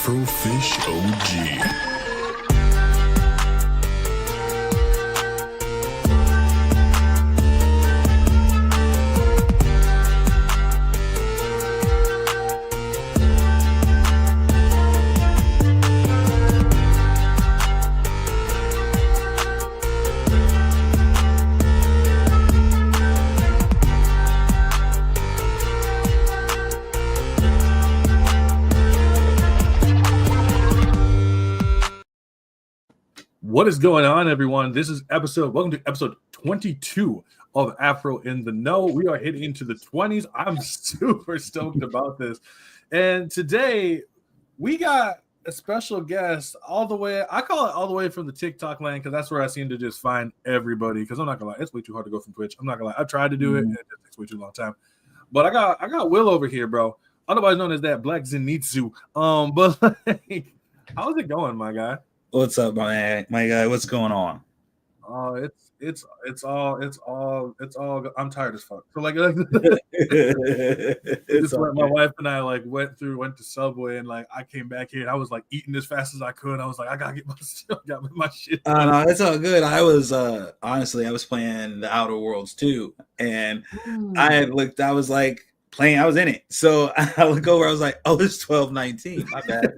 Afrofish OG. What is going on, everyone? Welcome to episode 22 of Afro in the Know. We are hitting into the 20s. I'm super stoked about this. And today we got a special guest all the way, I call it all the way from the TikTok land, because that's where I seem to just find everybody. Because I'm not gonna lie, it's way too hard to go from Twitch. I'm not gonna lie. I've tried to do it, and it takes way too long time. But I got Will over here, bro. Otherwise known as that Blkzenitsu. But like, how's it going, my guy? What's up, my guy? What's going on? It's all. I'm tired as fuck. So like, my wife and I like went to Subway, and like I came back here and I was like eating as fast as I could. I was like, I gotta get my shit. No, it's all good. I was honestly, I was playing the Outer Worlds 2, and I was like playing. I was in it, so I look over. I was like, oh, it's 12:19. My bad.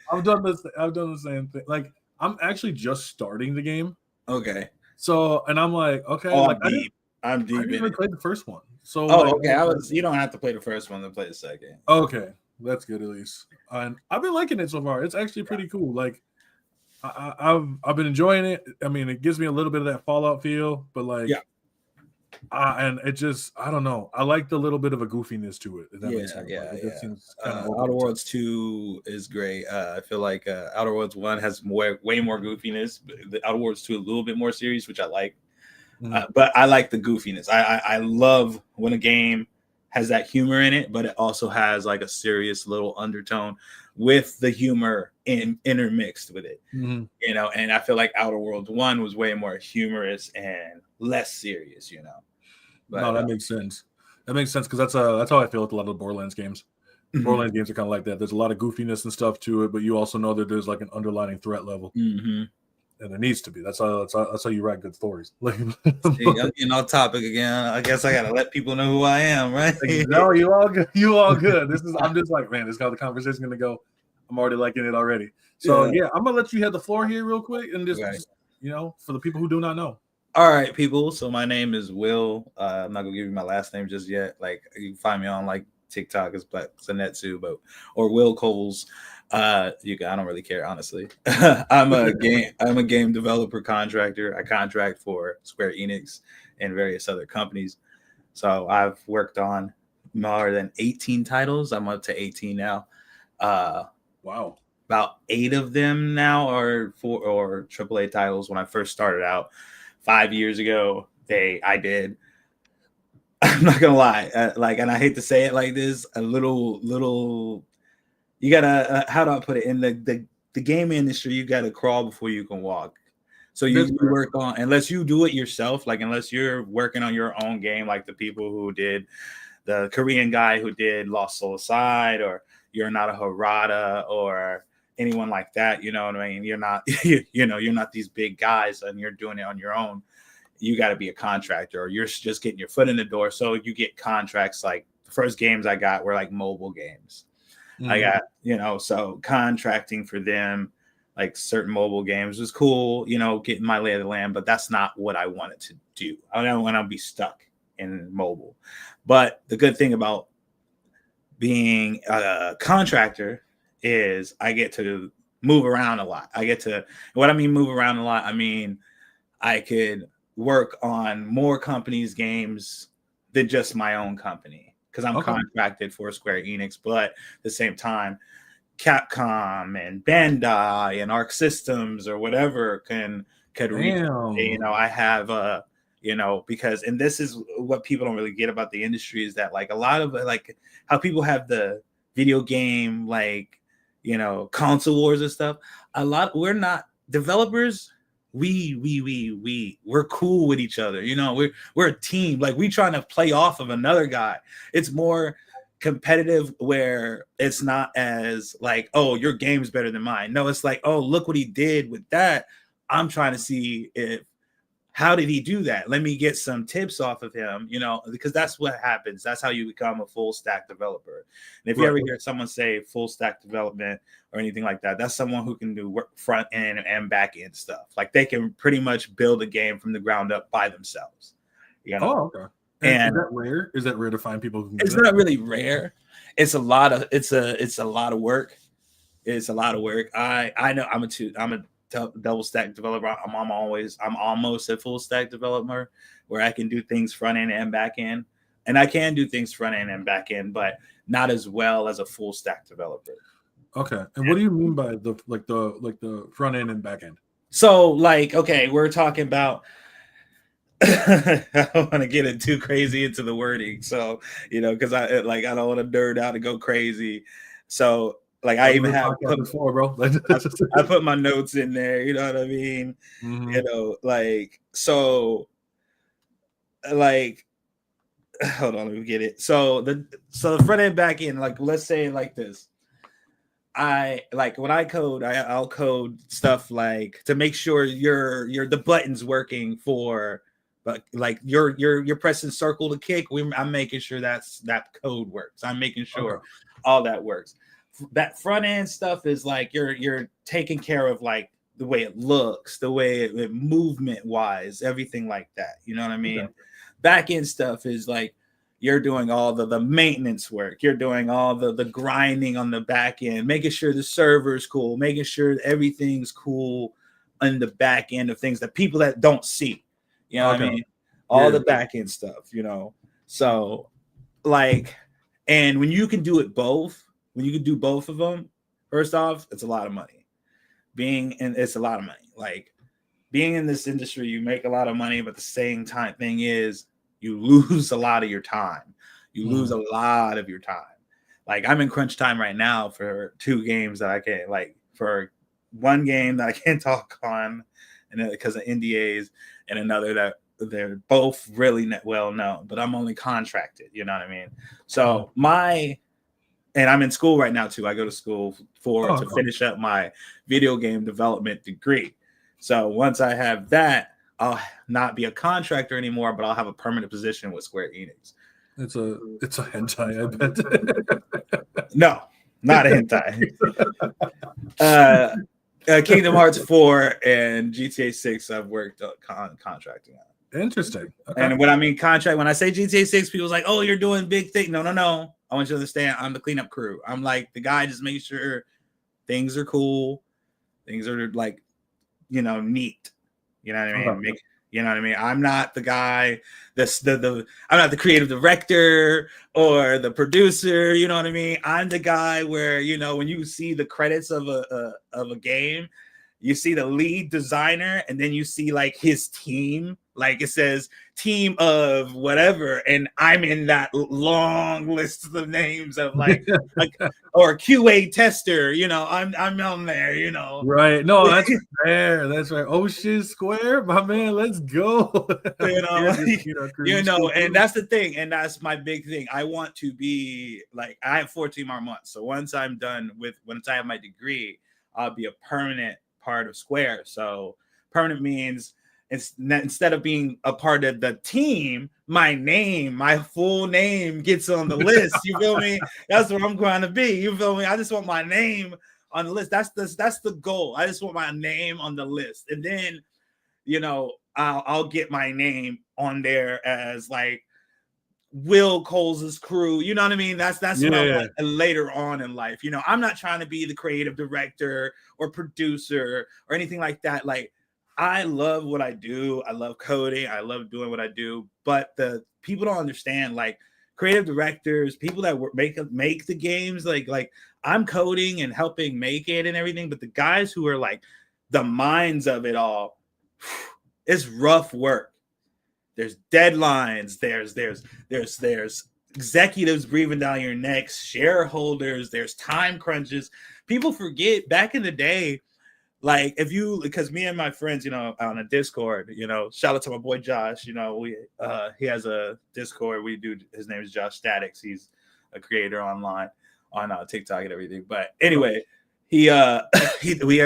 I've done the same thing. Like, I'm actually just starting the game. Okay. So, and I'm like, okay. Oh, like, I'm deep. I didn't even play the first one. So, okay. You don't have to play the first one to play the second. Okay, that's good at least. And I've been liking it so far. It's actually pretty cool. Like, I've been enjoying it. I mean, it gives me a little bit of that Fallout feel, but like, yeah. And it just, I don't know. I like the little bit of a goofiness to it. Outer Worlds 2 is great. I feel like Outer Worlds 1 has way more goofiness. The Outer Worlds 2 a little bit more serious, which I like. But I like the goofiness. I love when a game has that humor in it, but it also has like a serious little undertone with the humor intermixed with it. You know, and I feel like Outer Worlds 1 was way more humorous and less serious, you know. But, no, that makes sense. That makes sense, because that's how I feel with a lot of the Borderlands games. Borderlands games are kind of like that. There's a lot of goofiness and stuff to it, but you also know that there's like an underlying threat level, and there needs to be. That's how you write good stories. Like, I'm getting off topic again. I guess I gotta let people know who I am, right? No, you all good. You all good. I'm just like, man, this is how the conversation's gonna go. I'm already liking it already. So yeah, I'm gonna let you have the floor here real quick, and just you know, for the people who do not know. All right, people. So my name is Will. I'm not gonna give you my last name just yet. Like, you can find me on like TikTok as Blkzenitsu, or Will Coles. I don't really care, honestly. I'm a game developer contractor. I contract for Square Enix and various other companies. So I've worked on more than 18 titles. I'm up to 18 now. Wow. About 8 of them now are AAA titles. When I first started out 5 years ago, I did. I'm not gonna lie, and I hate to say it like this, a little. You gotta, how do I put it? In the game industry, you gotta crawl before you can walk. So you work on, unless you do it yourself, like unless you're working on your own game, like the people who did, the Korean guy who did Lost Soul Aside, or you're not a Harada or anyone like that, you know what I mean? You're not, you're not these big guys and you're doing it on your own. You got to be a contractor, or you're just getting your foot in the door. So you get contracts. Like the first games I got were like mobile games. I got, so contracting for them, like certain mobile games was cool, getting my lay of the land, but that's not what I wanted to do. I don't want to be stuck in mobile. But the good thing about being a contractor is I get to move around a lot. What I mean move around a lot, I mean I could work on more companies' games than just my own company, because I'm contracted for Square Enix, but at the same time, Capcom and Bandai and Arc Systems or whatever could reach. I have because, and this is what people don't really get about the industry, is that like a lot of like how people have the video game console wars and stuff. We're not developers. We're cool with each other. We're a team. Like, we trying to play off of another guy. It's more, competitive where it's not as like, oh, your game's better than mine. No, it's like, oh, look what he did with that. I'm trying to see how did he do that? Let me get some tips off of him, because that's what happens. That's how you become a full stack developer. And if you ever hear someone say full stack development or anything like that, that's someone who can do front end and back end stuff. Like they can pretty much build a game from the ground up by themselves. Oh, okay. And is that rare? Is that rare to find people who can do it's that? not really rare. It's a lot of work. It's a lot of work. I know I'm a double stack developer. I'm almost a full stack developer where I can do things front end and back end, and I can do things front end and back end, but not as well as a full stack developer. Okay, and what do you mean by the front end and back end? So we're talking about. I don't want to get it too crazy into the wording, so because I don't want to nerd out and go crazy. So I even have before, bro. I put my notes in there. You know what I mean? Mm-hmm. Hold on, let me get it. So the front end, back end, let's say it like this. When I code, I'll code stuff to make sure the button's working for. But you're pressing circle to kick. I'm making sure that code works. I'm making sure all that works. That front end stuff is you're taking care of the way it looks, the way it movement wise, everything like that. You know what I mean? Okay. Back end stuff is you're doing all the maintenance work. You're doing all the grinding on the back end, making sure the server's cool, making sure everything's cool on the back end of things that people that don't see. You know what I mean? All the back end stuff, So and when you can do it both, when you can do both of them, first off, it's a lot of money. It's a lot of money. Being in this industry, you make a lot of money, but the same time thing is you lose a lot of your time. You lose a lot of your time. I'm in crunch time right now for 2 games that I can't for one game that I can't talk on, and because of NDAs, and another that they're both really well known, but I'm only contracted. You know what I mean? So and I'm in school right now too. I go to school to finish up my video game development degree. So once I have that, I'll not be a contractor anymore, but I'll have a permanent position with Square Enix. It's a hentai, I bet. No, not a hentai. Kingdom Hearts 4 and GTA 6 I've worked on contracting on. Interesting. Okay. And when I mean contract, when I say GTA 6, people's like, oh, you're doing big thing. No. I want you to understand I'm the cleanup crew. I'm the guy just making sure things are cool. Things are neat. You know what I mean? You know what I mean? I'm not the guy I'm not the creative director or the producer. You know what I mean? I'm the guy where, when you see the credits of a game, you see the lead designer and then you see his team, it says team of whatever. And I'm in that long list of names of or QA tester, I'm on there, Right. No, that's fair. That's right. Ocean Square, my man, let's go. And that's the thing. And that's my big thing. I want to be I have 14 more months. So once I have my degree, I'll be a permanent part of Square. So permanent means instead of being a part of the team, my full name gets on the list. You feel me? That's what I'm going to be. You feel me? I just want my name on the list. That's the goal. I just want my name on the list, and then I'll get my name on there as Will Coles's crew. You know what I mean? That's what I want later on in life. I'm not trying to be the creative director or producer or anything like that. I love what I do. I love coding. I love doing what I do. But the people don't understand, creative directors, people that make the games, I'm coding and helping make it and everything. But the guys who are the minds of it all, it's rough work. There's deadlines. There's executives breathing down your necks, shareholders. There's time crunches. People forget back in the day, because me and my friends, on a Discord, shout out to my boy Josh. He has a Discord. His name is Josh Statics. He's a creator online on TikTok and everything. But anyway, we are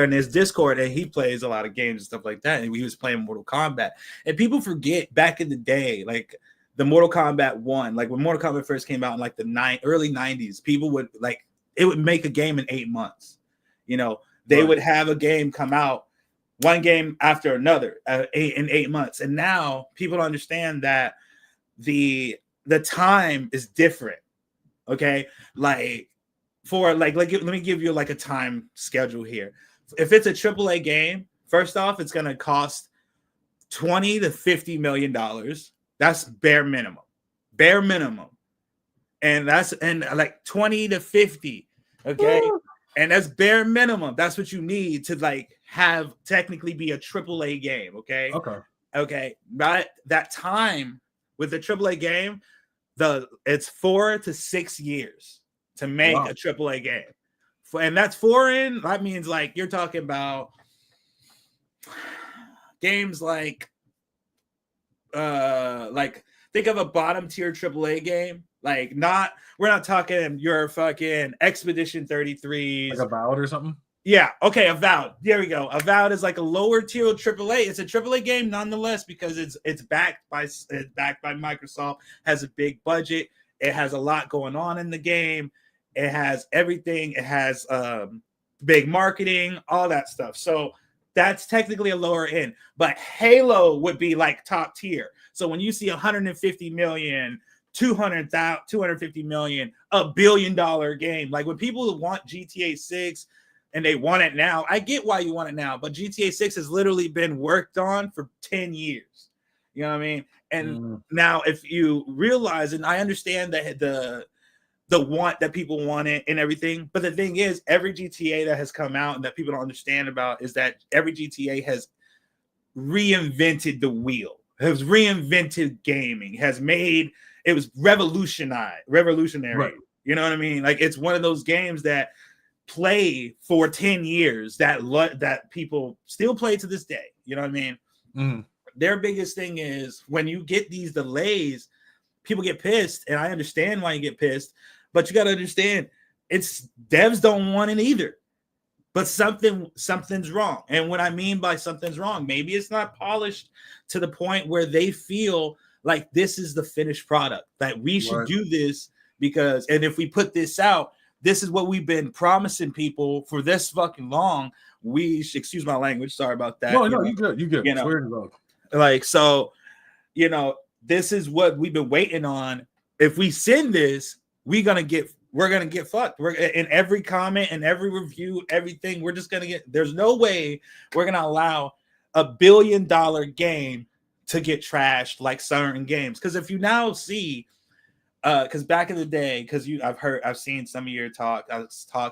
in his Discord and he plays a lot of games and stuff like that. And he was playing Mortal Kombat. And people forget back in the day, like the Mortal Kombat 1, like when Mortal Kombat first came out in like the early 90s, people would like it would make a game in 8 months. You know, they would have a game come out, one game after another, in 8 months. And now people understand that the time is different. Okay, let me give you like a time schedule here. If it's a AAA game, first off, it's gonna cost $20 to $50 million. That's bare minimum, and like 20 to 50. Okay, and that's bare minimum. That's what you need to like have technically be a AAA game. Okay. But that time with the AAA game, it's 4 to 6 years to make a AAA game, and that's foreign. That means like you're talking about games like think of a bottom tier AAA game. Like we're not talking your fucking Expedition 33s, like Avowed or something. Yeah, okay, Avowed. There we go. Avowed is like a lower tier AAA. It's a AAA game nonetheless because it's backed by Microsoft. Has a big budget. It has a lot going on in the game. It has everything. It has big marketing, all that stuff. So that's technically a lower end. But Halo would be like top tier. So when you see 150 million, 250 million, $1 billion game, like when people want GTA 6 and they want it now, I get why you want it now, but GTA 6 has literally been worked on for 10 years. You know what I mean? And now if you realize, and I understand that the want that people want it and everything, but the thing is, every GTA that has come out and that people don't understand about is that every GTA has reinvented the wheel, has reinvented gaming, has made it was revolutionary. Right. You know what I mean? Like it's one of those games that play for 10 years that people still play to this day. You know what I mean? Their biggest thing is when you get these delays, people get pissed, and I understand why you get pissed, but you got to understand it's devs don't want it either. But something's wrong. And what I mean by something's wrong, maybe it's not polished to the point where they feel like this is the finished product, that we should do this because, and if we put this out, this is what we've been promising people for this fucking long. We should, excuse my language, sorry about that. No, you good. You know, like, so, you know, this is what we've been waiting on. If we send this, we're gonna get fucked. We're in every comment and every review, everything. We're just gonna get. There's no way we're gonna allow $1 billion game to get trashed like certain games. Because if you now see, because back in the day, I've seen some of your talks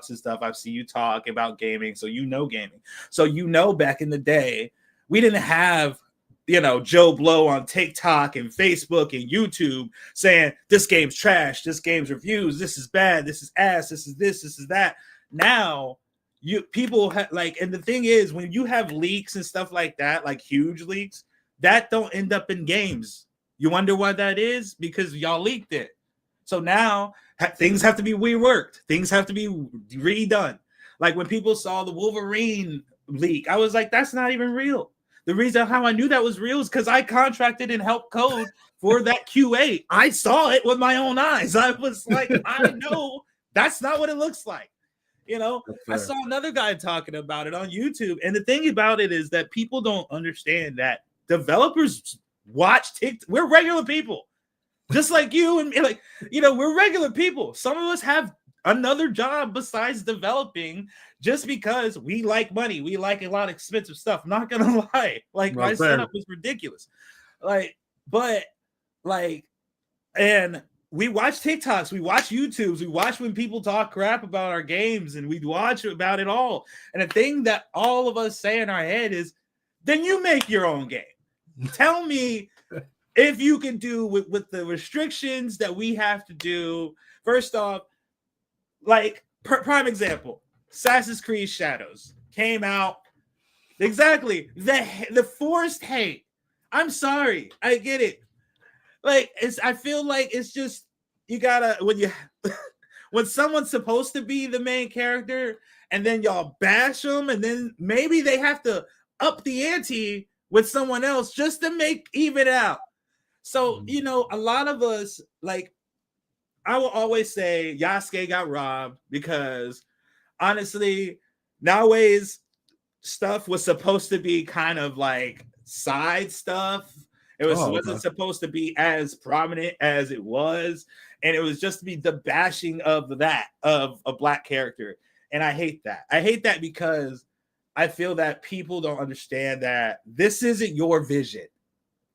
and stuff. I've seen you talk about gaming, so you know gaming. So you know, back in the day, we didn't have, you know, Joe Blow on TikTok and Facebook and YouTube saying this game's trash, this game's reviews, this is bad, this is ass, this is this is that. Now people like, and the thing is, when you have leaks and stuff like that, like huge leaks, that don't end up in games. You wonder why that is? Because y'all leaked it. So now things have to be reworked. Things have to be redone. Like when people saw the Wolverine leak, I was like, that's not even real. The reason how I knew that was real is because I contracted and helped code for that QA. I saw it with my own eyes. I was like, I know that's not what it looks like. You know, I saw another guy talking about it on YouTube. And the thing about it is that people don't understand that developers watch TikTok. We're regular people, just like you and me. Like, you know, we're regular people. Some of us have another job besides developing just because we like money. We like a lot of expensive stuff. I'm not gonna lie. Like my setup was ridiculous. And we watch TikToks, we watch YouTubes, we watch when people talk crap about our games, and we watch about it all. And the thing that all of us say in our head is, then you make your own game. Tell me if you can do with the restrictions that we have to do. First off, like prime example, Assassin's Creed Shadows came out. Exactly. The forced hate. I'm sorry. I get it. Like I feel like it's just, when someone's supposed to be the main character and then y'all bash them, and then maybe they have to up the ante with someone else just to make even out. So, a lot of us, like, I will always say Yasuke got robbed because honestly, nowadays stuff was supposed to be kind of like side stuff. It wasn't supposed to be as prominent as it was, and it was just to be the bashing of a black character. And I hate that. I hate that because I feel that people don't understand that this isn't your vision.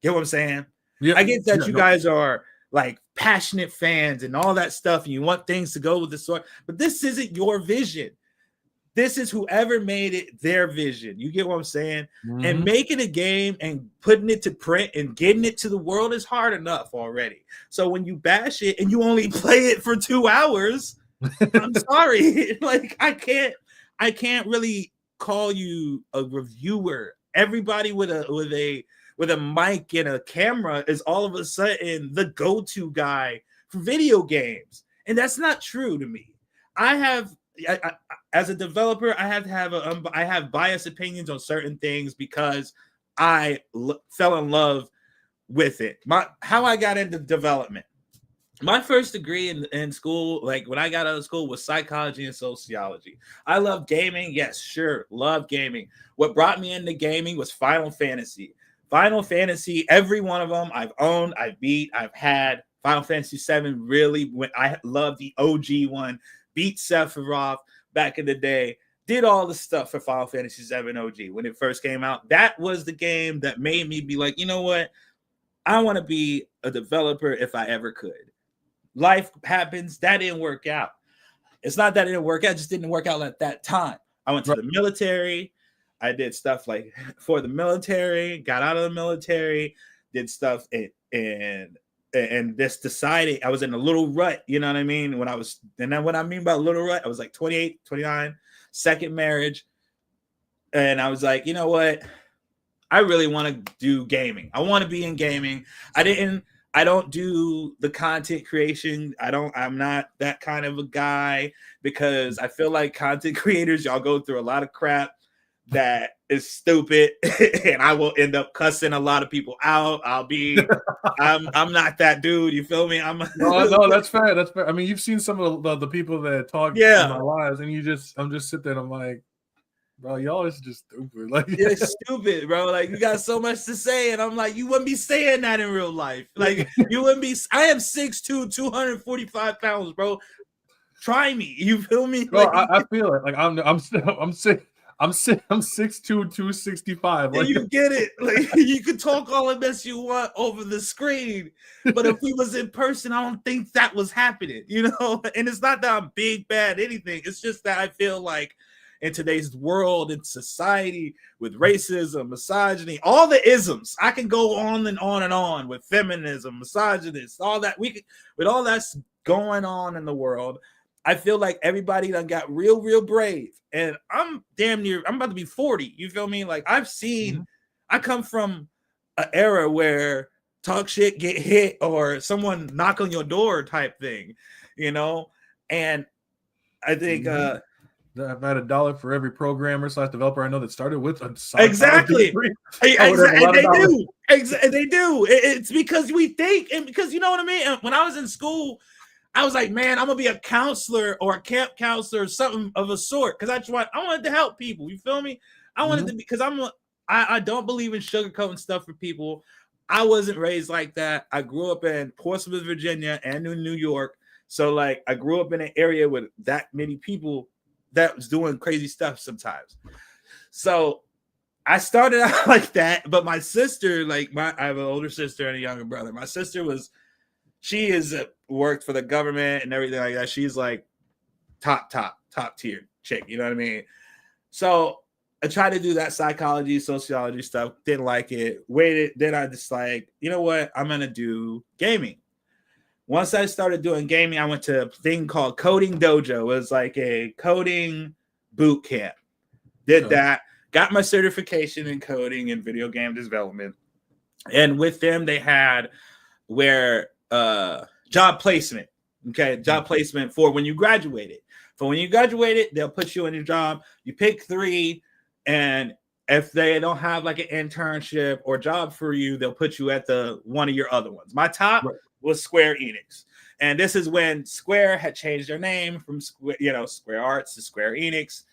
Get what I'm saying? Yeah, I get that you guys are like passionate fans and all that stuff, and you want things to go with the story, but this isn't your vision. This is whoever made it their vision. You get what I'm saying? Mm-hmm. And making a game and putting it to print and getting it to the world is hard enough already. So when you bash it and you only play it for 2 hours, I'm sorry. Like I can't really call you a reviewer. Everybody with a mic and a camera is all of a sudden the go-to guy for video games. And that's not true to me. I as a developer, I have biased opinions on certain things because I fell in love with it. How I got into development. My first degree in school, like when I got out of school, was psychology and sociology. I love gaming. Yes, sure. Love gaming. What brought me into gaming was Final Fantasy. Final Fantasy, every one of them I've owned, I've beat, I've had. Final Fantasy 7 really, when I love the OG one, beat Sephiroth back in the day, did all the stuff for Final Fantasy 7 OG when it first came out. That was the game that made me be like, you know what? I want to be a developer if I ever could. Life happens. That didn't work out. It's not that it didn't work out. It just didn't work out at that time. I went to the military. I did stuff like for the military, got out of the military, did stuff and just decided I was in a little rut. You know what I mean? When I mean by little rut, I was like 28, 29, second marriage. And I was like, you know what? I really want to do gaming. I want to be in gaming. I don't do the content creation. I'm not that kind of a guy because I feel like content creators, y'all go through a lot of crap that is stupid and I will end up cussing a lot of people out. I'm not that dude. You feel me? No, that's fair. That's fair. I mean, you've seen some of the people that talk in my lives, and I'm just sitting there and I'm like, bro, y'all is just stupid. Like, you're stupid, bro. Like, you got so much to say, and I'm like, you wouldn't be saying that in real life. Like, you wouldn't be. I am 6'2", 245 pounds, bro. Try me. You feel me? Bro, like, I feel it. Like, I'm sick. I'm 6'2", 265. Like, you get it. Like, you can talk all the mess you want over the screen, but if we was in person, I don't think that was happening. You know, and it's not that I'm big, bad, anything. It's just that I feel like in today's world and society with racism, misogyny, all the isms, I can go on and on and on with feminism, misogynist, all that. With all that's going on in the world, I feel like everybody done got real brave. And I'm about to be 40. You feel me? Like I've seen, I come from an era where talk shit, get hit, or someone knock on your door type thing, you know? And I think, I've had $1 for every programmer / developer I know that started with a exactly. And they do. It's because we think, and because you know what I mean. When I was in school, I was like, man, I'm gonna be a counselor or a camp counselor or something of a sort because I wanted to help people. You feel me? I wanted to because I don't believe in sugarcoating stuff for people. I wasn't raised like that. I grew up in Portsmouth, Virginia, and in New York. So like, I grew up in an area with that many people that was doing crazy stuff sometimes. So I started out like that, but my sister, I have an older sister and a younger brother. My sister she is worked for the government and everything like that. She's like top tier chick. You know what I mean? So I tried to do that psychology, sociology stuff. Didn't like it. Waited. Then I just like, you know what? I'm going to do gaming. Once I started doing gaming, I went to a thing called Coding Dojo. It was like a coding boot camp. Did that. Got my certification in coding and video game development. And with them, they had job placement. Okay, job placement for when you graduated. For when you graduated, they'll put you in your job. You pick 3, and if they don't have like an internship or job for you, they'll put you at the one of your other ones. My top was Square Enix, and this is when Square had changed their name from Square Arts to Square Enix,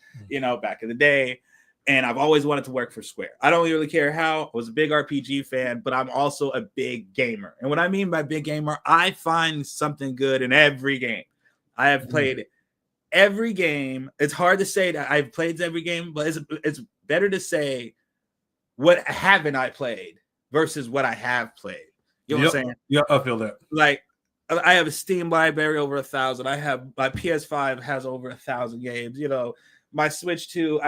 back in the day. And I've always wanted to work for Square. I don't really care how. I was a big RPG fan, but I'm also a big gamer. And what I mean by big gamer, I find something good in every game. I have played every game. It's hard to say that I've played every game, but it's better to say what haven't I played versus what I have played. You know what I'm saying? Yeah, I feel that. Like, I have a Steam library over 1,000. I have my PS5 has over 1,000 games. My Switch 2.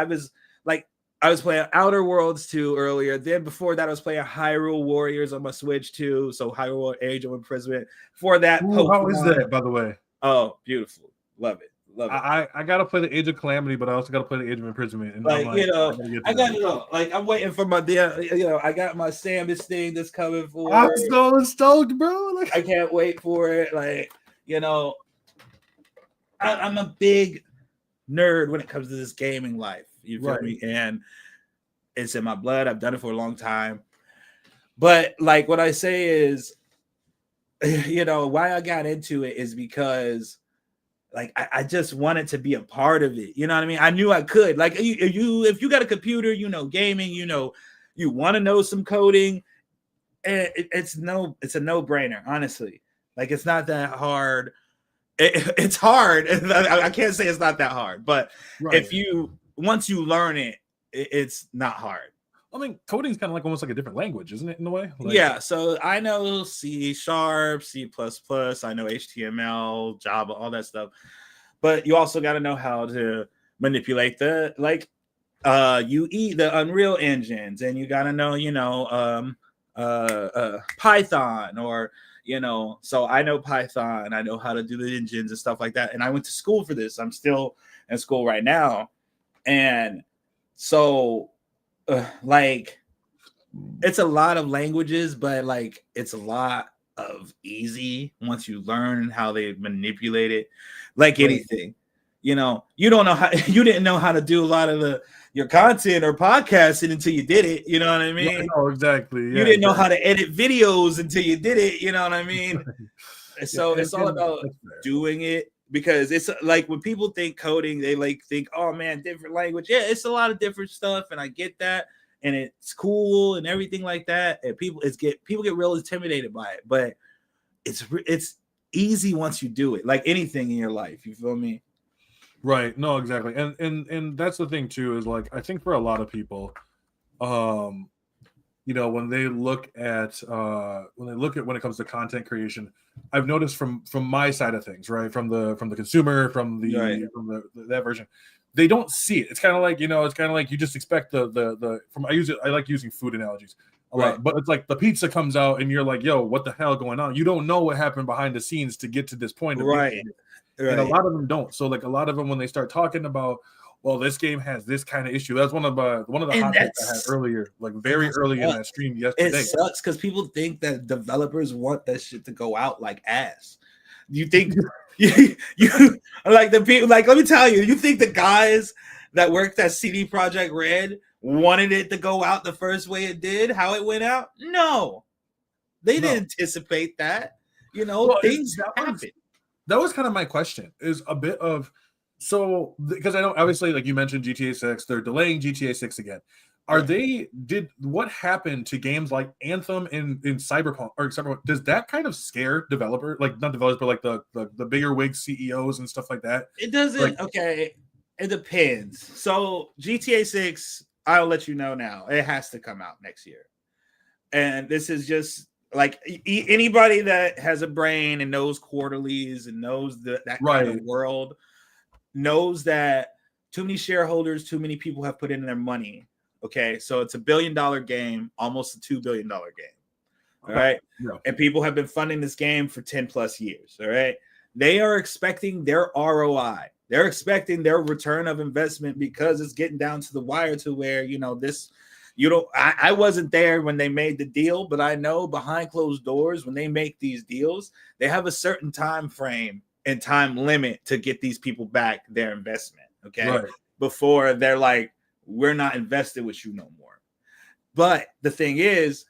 I was playing Outer Worlds 2 earlier. Then before that, I was playing Hyrule Warriors on my Switch 2. So Hyrule Age of Imprisonment. Before that, how is that, by the way? Oh, beautiful. Love it. I gotta play the Age of Calamity, but I also gotta play the Age of Imprisonment. And I gotta know. Like, I'm waiting for my I got my Samus thing that's coming for. I'm so stoked, bro. I can't wait for it. I'm a big nerd when it comes to this gaming life. You feel me? And it's in my blood. I've done it for a long time. But like what I say is, why I got into it is because I just wanted to be a part of it. You know what I mean? I knew I could. Like if you got a computer, gaming, you want to know some coding, it's a no-brainer, honestly. Like, it's not that hard. It's hard. I can't say it's not that hard, but once you learn it, it's not hard. I mean, coding is kind of almost like a different language, isn't it, in a way? So I know C#, C++, I know HTML, Java, all that stuff. But you also got to know how to manipulate the Unreal engines, and you got to know, Python, or so I know Python. I know how to do the engines and stuff like that. And I went to school for this. I'm still in school right now. And so it's a lot of languages, but it's a lot of easy once you learn how they manipulate it. Like anything, you don't know how you didn't know how to do a lot of your content or podcasting until you did it. You know what I mean? No, exactly. Yeah, you didn't know how to edit videos until you did it. You know what I mean? So it's all about doing it, because it's like when people think coding, they think, oh man, different language. Yeah, it's a lot of different stuff, and I get that, and it's cool and everything like that. And people get real intimidated by it, but it's easy once you do it. Like anything in your life, you feel me? Right. No, exactly. And that's the thing too, is I think for a lot of people, when they look at when it comes to content creation, I've noticed from my side of things, right, from the consumer, from that version, they don't see it. It's kind of like, you just expect I like using food analogies a lot, but it's like the pizza comes out and you're like, yo, what the hell going on? You don't know what happened behind the scenes to get to this point. Right. And a lot of them don't. So a lot of them, when they start talking about, well, this game has this kind of issue. That's one of the hot takes I had earlier, very early in that stream yesterday. It sucks because people think that developers want that shit to go out like ass. You think you like the people? Like, let me tell you, you think the guys that worked at CD Projekt Red wanted it to go out the first way it did, how it went out? No, they didn't anticipate that. Things happen. That was kind of my question, is a bit of, so, because I know, obviously, like you mentioned GTA 6, they're delaying GTA 6 again. What happened to games like Anthem in Cyberpunk, or Cyberpunk, does that kind of scare developers, not developers, but the bigger wig CEOs and stuff like that? It doesn't, okay, it depends. So GTA 6, I'll let you know now, it has to come out next year. And this is just, anybody that has a brain and knows quarterlies and knows that kind of world knows that too many shareholders, too many people have put in their money. Okay, so it's $1 billion game, almost a $2 billion game. All right, and people have been funding this game for 10 plus years. All right, they are expecting their ROI. They're expecting their return of investment, because it's getting down to the wire to where I wasn't there when they made the deal, but I know behind closed doors, when they make these deals, they have a certain time frame and time limit to get these people back their investment. Okay. Right. Before they're like, we're not invested with you no more. But the thing is,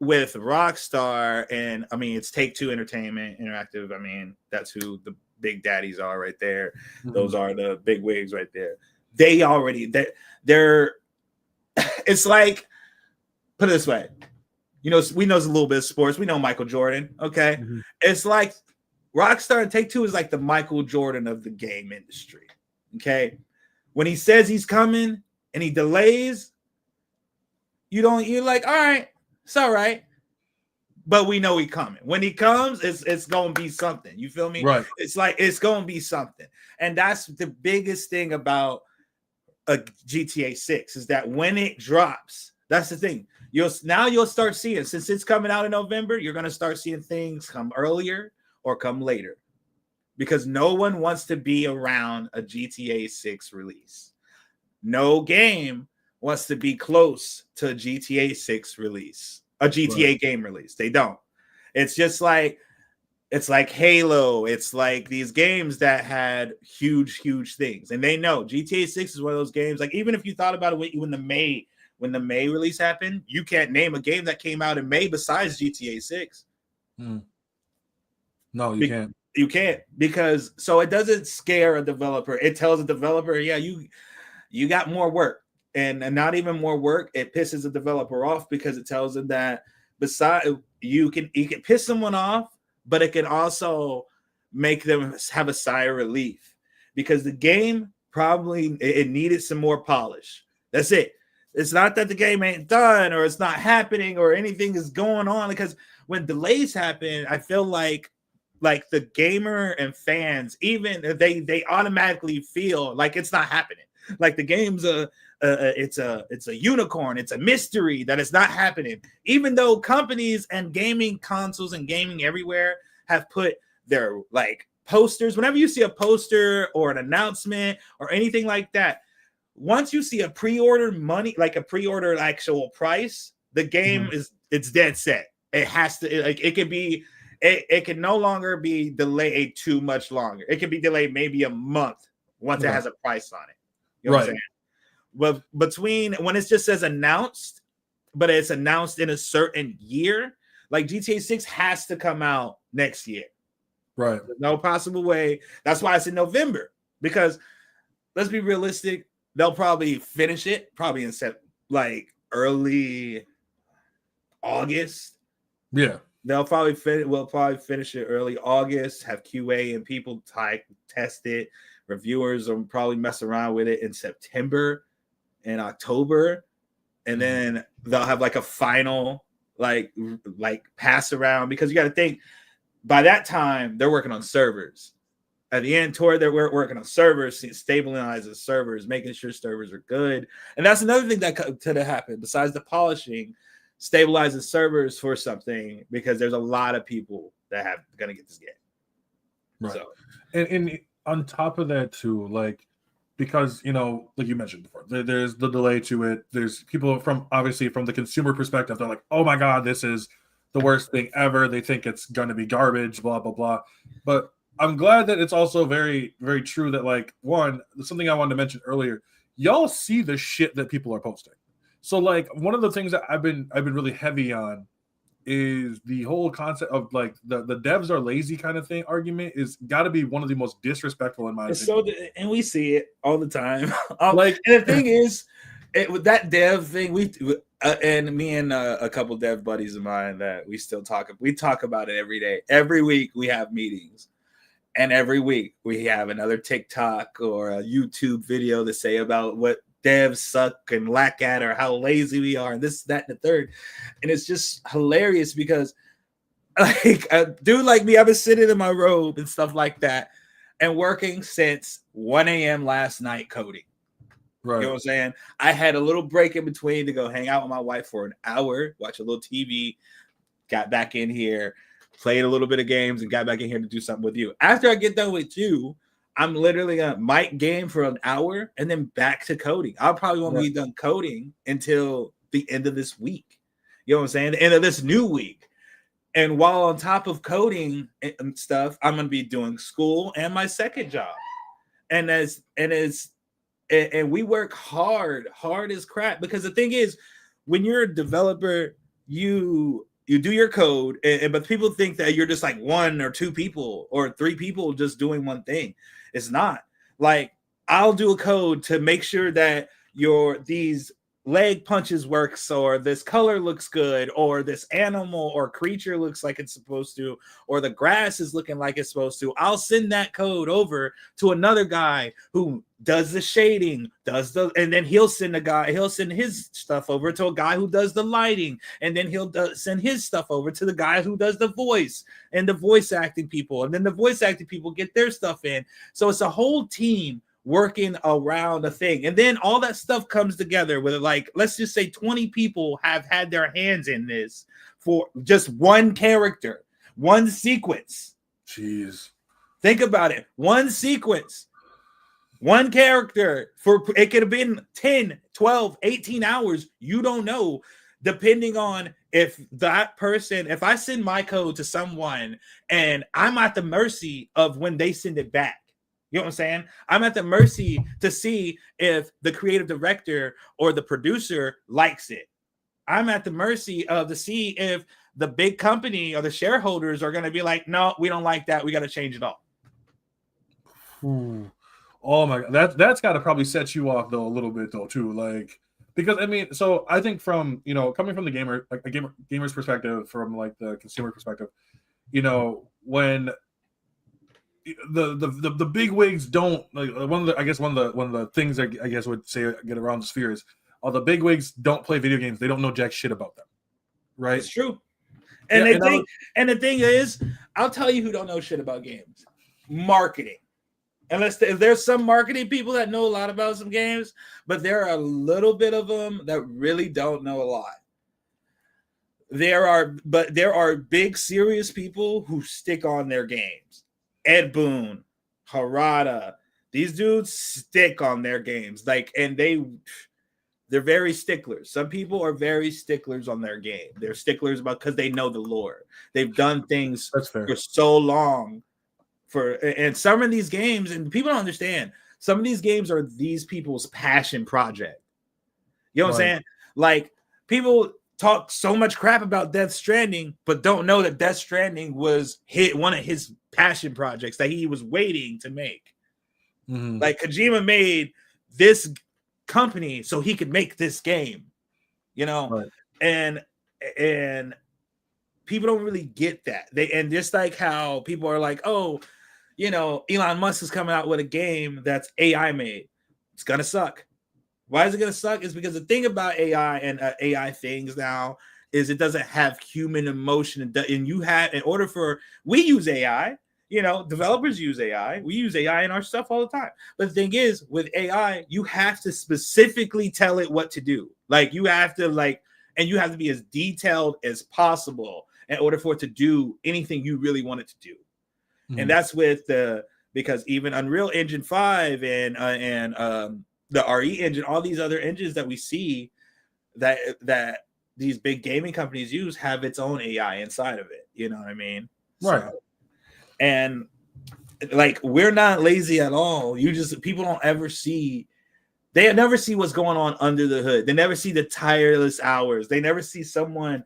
with Rockstar, and I mean, it's Take-Two Entertainment Interactive. I mean, that's who the big daddies are right there. Mm-hmm. Those are the big wigs right there. They're it's like, put it this way, you know, we know a little bit of sports. We know Michael Jordan. Okay. Mm-hmm. It's like Rockstar and Take-Two is like the Michael Jordan of the game industry. Okay. When he says he's coming and he delays, you're like, all right, it's all right. But we know he's coming. When he comes, it's gonna be something. You feel me? Right. It's like it's gonna be something. And that's the biggest thing about a GTA 6 is that when it drops, that's the thing. You'll start seeing, since it's coming out in November, you're gonna start seeing things come earlier or come later. Because no one wants to be around a GTA 6 release. No game wants to be close to a GTA 6 release, a GTA game release. They don't. It's just like, it's like Halo. It's like these games that had huge things. And they know GTA 6 is one of those games. Like, even if you thought about it when the May release happened, you can't name a game that came out in May besides GTA 6. No, you can't. You can't, because so it doesn't scare a developer. It tells a developer, yeah, you got more work, and not even more work. It pisses the developer off because it tells them that besides you can piss someone off, but it can also make them have a sigh of relief because the game probably it needed some more polish. That's it. It's not that the game ain't done or it's not happening or anything is going on, because when delays happen, I feel like the gamer and fans, even they automatically feel like it's not happening. Like the game's it's a unicorn. It's a mystery that it's not happening. Even though companies and gaming consoles and gaming everywhere have put their like posters. Whenever you see a poster or an announcement or anything like that, once you see a pre-order money, like a pre-order actual price, the game it's dead set. It has to it can be. It can no longer be delayed too much longer. It can be delayed maybe a month once it has a price on it. You know what I'm saying? But between when it just says announced, but it's announced in a certain year, like GTA 6 has to come out next year. Right. There's no possible way. That's why it's in November. Because let's be realistic, they'll probably finish it probably in like early August. Yeah. We'll probably finish it early August, have QA and people test it. Reviewers will probably mess around with it in September and October. And then they'll have like a final like pass around, because you got to think by that time they're working on servers. At the end, they're working on servers, stabilizing servers, making sure servers are good. And that's another thing that could happen besides the polishing. Stabilizing servers for something, because there's a lot of people that have gonna get this game. Right. So, and on top of that too, like, because like you mentioned before, there's the delay to it. There's people from the consumer perspective, they're like, oh my god, this is the worst thing ever. They think it's gonna be garbage, blah blah blah. But I'm glad that it's also very, very true that, like, one, something I wanted to mention earlier, y'all see the shit that people are posting. So, like, one of the things that I've been really heavy on is the whole concept of like the devs are lazy kind of thing argument is got to be one of the most disrespectful in my opinion. So, and we see it all the time. Like, and the thing is, with that dev thing, and me and a couple dev buddies of mine that we talk about it every day. Every week we have meetings, and every week we have another TikTok or a YouTube video to say about what devs suck and lack at, or how lazy we are, and this, that, and the third. And it's just hilarious because, like, a dude like me, I've been sitting in my robe and stuff like that and working since 1 a.m. last night coding. Right. You know what I'm saying? I had a little break in between to go hang out with my wife for an hour, watch a little TV, got back in here, played a little bit of games, and got back in here to do something with you. After I get done with you, I'm literally gonna mic game for an hour and then back to coding. I'll probably won't be done coding until the end of this week. You know what I'm saying? The end of this new week. And while on top of coding and stuff, I'm going to be doing school and my second job. And we work hard as crap, because the thing is, when you're a developer, you do your code, but people think that you're just like one or two people or three people just doing one thing. It's not. Like, I'll do a code to make sure that these leg punches works, or this color looks good, or this animal or creature looks like it's supposed to, or the grass is looking like it's supposed to. I'll send that code over to another guy who does the shading, and then he'll send his stuff over to a guy who does the lighting, and then he'll send his stuff over to the guy who does the voice and the voice acting people, and then the voice acting people get their stuff in. So it's a whole team working around a thing, and then all that stuff comes together with, like, let's just say 20 people have had their hands in this for just one character, one sequence. Jeez, think about it. One sequence, one character, for it could have been 10, 12, 18 hours. You don't know, depending on if I send my code to someone and I'm at the mercy of when they send it back. You know what I'm saying? I'm at the mercy to see if the creative director or the producer likes it. I'm at the mercy to see if the big company or the shareholders are going to be like, no, we don't like that. We got to change it all. Oh my God. That's got to probably set you off, though, a little bit, though, too. Like, because I mean, so I think from, coming from the gamer's perspective, from like the consumer perspective, when the big wigs don't, like, one of the things I guess would say get around the sphere is, the big wigs don't play video games. They don't know jack shit about them, right? It's true. And the thing is, I'll tell you who don't know shit about games: marketing. If there's some marketing people that know a lot about some games, but there are a little bit of them that really don't know a lot. There are big serious people who stick on their games. Ed Boon, Harada, these dudes stick on their games, and they're very sticklers. Some people are very sticklers on their game. They're sticklers because they know the lore. They've done things for so long. And some of these games, and people don't understand, some of these games are these people's passion project. You know what I'm saying? Like, people talk so much crap about Death Stranding, but don't know that Death Stranding was one of his passion projects that he was waiting to make. Mm-hmm. Like, Kojima made this company so he could make this game, and people don't really get that. And just like how people are like, oh, Elon Musk is coming out with a game that's AI made. It's gonna suck. Why is it gonna suck? Is because the thing about AI and AI things now is it doesn't have human emotion, we use AI. Developers use AI. We use AI in our stuff all the time. But the thing is, with AI, you have to specifically tell it what to do. Like, you have to and you have to be as detailed as possible in order for it to do anything you really want it to do. Mm-hmm. And that's because even Unreal Engine 5 and the RE engine, all these other engines that we see that these big gaming companies use have its own AI inside of it. You know what I mean? Right. So, and we're not lazy at all. People don't ever see. They never see what's going on under the hood. They never see the tireless hours. They never see someone